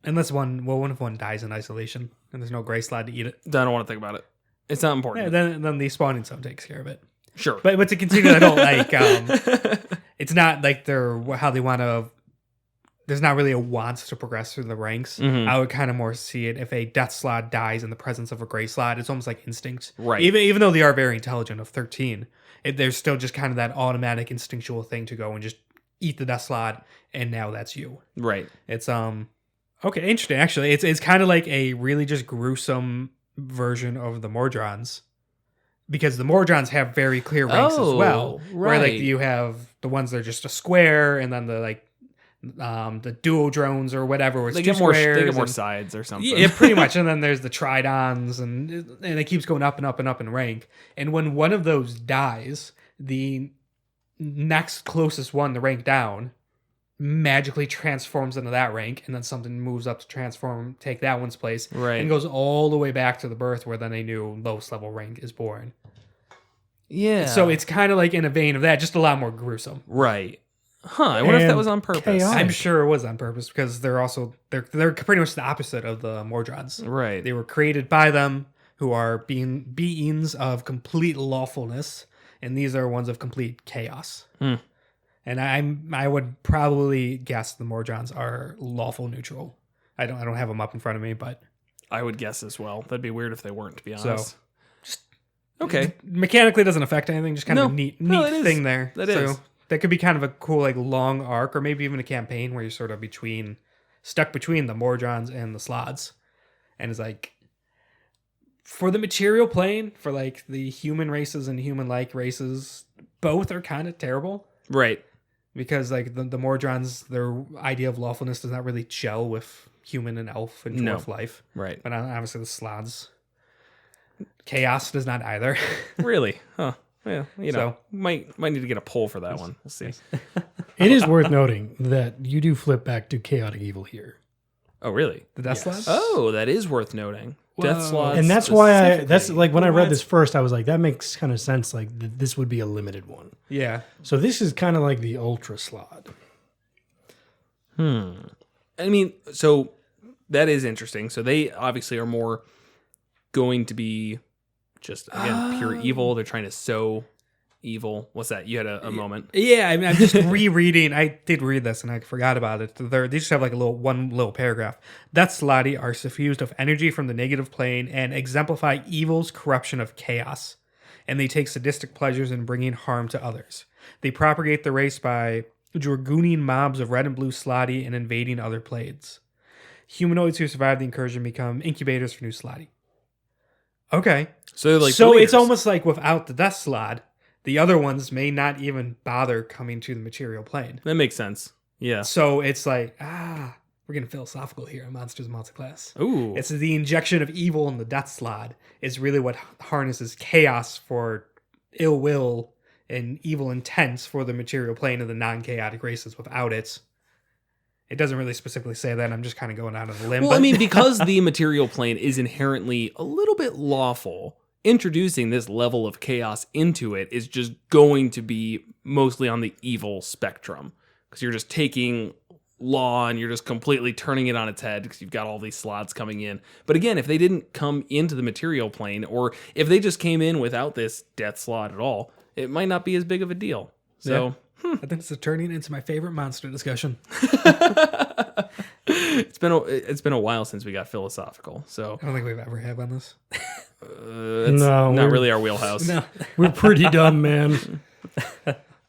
unless what if one dies in isolation and there's no gray Slaad to eat it? I don't want to think about it. It's not important. Yeah, then the spawning zone takes care of it. Sure. But to continue, I don't like. It's not like they're how they want to. There's not really a want to progress through the ranks. Mm-hmm. I would kind of more see it if a death Slaad dies in the presence of a gray Slaad. It's almost like instinct. Right. Even though they are very intelligent of 13, there's still just kind of that automatic instinctual thing to go and just eat the death Slaad, and now that's you. Right. It's okay, interesting. Actually, it's kind of like a really just gruesome version of the Mordrons, because the Mordrons have very clear ranks as well. Right. Where like you have the ones that are just a square, and then the duo drones or whatever. Where it's They two get more. squares They get more and- sides or something. Yeah, pretty much. And then there's the Tridons, and it keeps going up and up and up in rank. And when one of those dies, the next closest one to rank down magically transforms into that rank, and then something moves up to take that one's place, Right. and goes all the way back to the birth where then a new lowest level rank is born. Yeah. So it's kind of like in a vein of that, just a lot more gruesome. right. Huh. I wonder if that And was on purpose. chaotic. I'm sure it was on purpose, because they're pretty much the opposite of the Mordrons. Right. They were created by them, who are beings of complete lawfulness, and these are ones of complete chaos. And I would probably guess the Mordrons are lawful neutral. I don't have them up in front of me, but I would guess as well. That'd be weird if they weren't, to be So, honest. Okay. mechanically doesn't affect anything. Just kind of No. a neat No, that is. thing there. That so is. that could be kind of a cool like long arc, or maybe even a campaign where you're sort of stuck between the Mordrons and the Slaads, and it's like, for the material plane, for like the human races and human-like races, both are kind of terrible. Right. Because like the Mordrons, their idea of lawfulness does not really gel with human and elf and dwarf life. Right. But obviously the Slaads, chaos does not either. Really? Huh. Well, So- might need to get a poll for that one. We'll see. It is worth noting that you do flip back to chaotic evil here. Oh, really? The Death Yes. Slaads? Oh, that is worth noting. Death Whoa. Slots. And that's why that's specifically. like when I Oh, read that's- this first, I was like, that makes kind of sense. Like this would be a limited one. Yeah. So this is kind of like the ultra Slaad. I mean, so that is interesting. So they obviously are more going to be just, again, pure evil. They're trying to sow evil. What's that? You had a moment. Yeah, I mean, I'm just rereading. I did read this and I forgot about it. They just have like one little paragraph. That Slaadi are suffused of energy from the negative plane and exemplify evil's corruption of chaos. And they take sadistic pleasures in bringing harm to others. They propagate the race by dragooning mobs of red and blue Slaadi and invading other planes. Humanoids who survive the incursion become incubators for new Slaadi. Okay. So they're like So the it's leaders. almost like without the Death Slot, the other ones may not even bother coming to the material plane. That makes sense. Yeah. So it's like, we're getting philosophical here on Monsters Multiclass. Ooh. It's the injection of evil in the Death Slot is really what harnesses chaos for ill will and evil intents for the material plane of the non-chaotic races. Without it, it doesn't really specifically say that. I'm just kind of going out on a limb. Well, I mean, because the material plane is inherently a little bit lawful, introducing this level of chaos into it is just going to be mostly on the evil spectrum. Because you're just taking law and you're just completely turning it on its head because you've got all these slots coming in. But again, if they didn't come into the material plane, or if they just came in without this death slot at all, it might not be as big of a deal. So I think it's turning into my favorite monster discussion. it's been a while since we got philosophical. So I don't think we've ever had on this. it's No, not we're- really our wheelhouse. No. We're pretty done, man.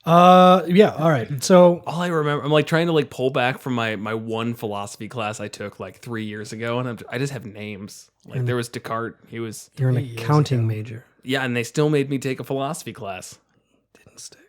Yeah, all right. So All I remember, I'm like trying to like pull back from my one philosophy class I took like 3 years ago, and I just have names. Like there was Descartes. He was you're an accounting major. yeah, and they still made me take a philosophy class. Didn't stick.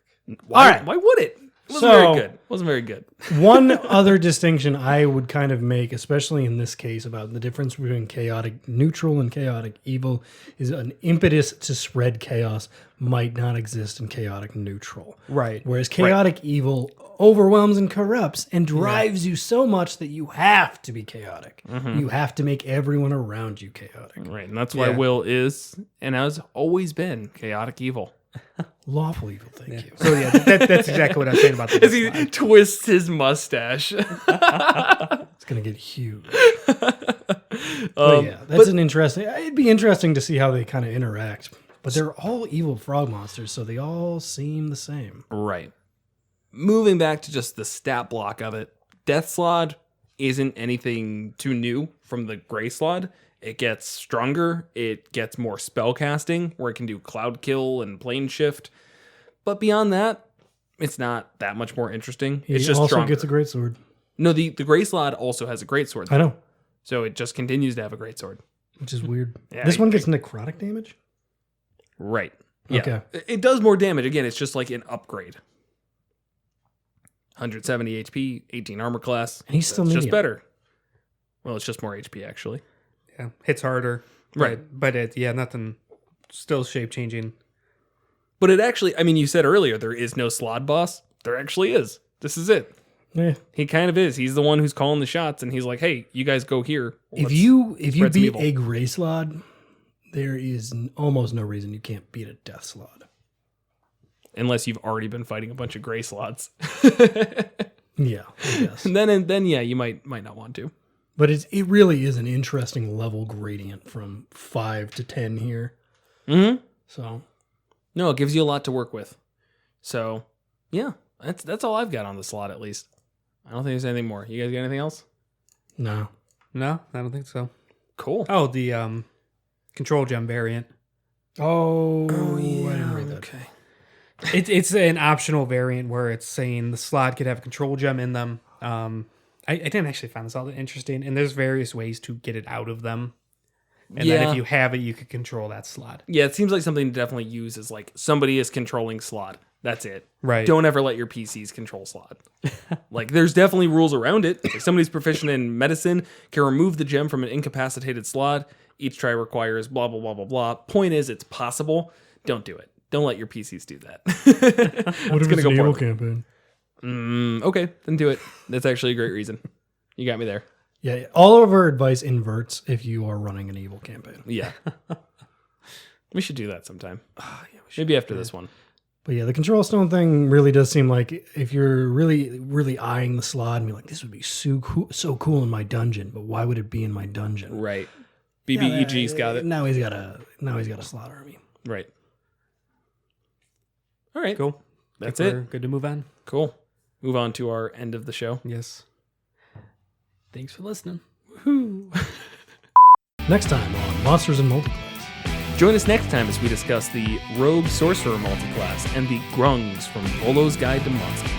Why, All right. Why would it? It wasn't So- very good. Wasn't very good. One other distinction I would kind of make, especially in this case, about the difference between chaotic neutral and chaotic evil, is an impetus to spread chaos might not exist in chaotic neutral. Right. Whereas chaotic evil overwhelms and corrupts and drives you so much that you have to be chaotic. You have to make everyone around you chaotic. Right, and that's why Yeah. Will is and has always been chaotic evil. Lawful evil, thank you. So yeah, that's exactly what I was saying about the As he twists his mustache. It's going to get huge. But yeah, that's an interesting. It'd be interesting to see how they kind of interact. But they're all evil frog monsters, so they all seem the same. Right. Moving back to just the stat block of it, Death Slod isn't anything too new from the Gray Slod. It gets stronger. It gets more spell casting, where it can do cloud kill and plane shift. But beyond that, it's not that much more interesting. He It's just also stronger. gets a great sword. No, the Gray Slod also has a great sword. I know, So it just continues to have a great sword. which is weird. Yeah, This one gets necrotic damage? Right. Yeah. Okay. It does more damage. Again, it's just like an upgrade. 170 HP, 18 armor class. And he's still It's just medium. better. Well, it's just more HP, actually. Yeah, hits harder. Right. But it, nothing, still shape changing. But it actually, I mean, you said earlier there is no Slod boss. There actually is. This is it. Yeah. He kind of is. He's the one who's calling the shots, and he's like, hey, you guys go here. If Let's you spread some beat evil." a gray slod, there is almost no reason you can't beat a death slod. Unless you've already been fighting a bunch of gray slots. Yeah, I guess. and then yeah, you might not want to. But it really is an interesting level gradient from 5 to 10 here. Mm-hmm. So No, it gives you a lot to work with. So, yeah, that's all I've got on the slot, at least. I don't think there's anything more. You guys got anything else? no. No, I don't think so. Cool. Oh, the control gem variant. Oh, I didn't read that. Okay. It's an optional variant where it's saying the slot could have a control gem in them. I didn't actually find this all that interesting, and there's various ways to get it out of them. And then if you have it, you could control that slot. Yeah, it seems like something to definitely use is like somebody is controlling slot. That's it. Right. Don't ever let your PCs control slot. Like, there's definitely rules around it. Like, somebody's proficient in medicine can remove the gem from an incapacitated slot. Each try requires blah, blah, blah, blah, blah. Point is, it's possible. Don't do it. Don't let your PCs do that. What if gonna it's go an evil poorly. campaign? Okay, then do it. That's actually a great reason. You got me there. Yeah, all of our advice inverts if you are running an evil campaign. Yeah. We should do that sometime. Maybe after this one. But yeah, the control stone thing really does seem like if you're really, really eyeing the slot and be like, this would be so cool in my dungeon, but why would it be in my dungeon? Right. BBEG's got it. Now he's got a slot army. Right. All right. Cool. That's Think it. we're good to move on. Cool. Move on to our end of the show. Yes. Thanks for listening. Next time on Monsters and Multiclass. Join us next time as we discuss the Rogue Sorcerer multiclass and the Grungs from Bolo's Guide to Monsters.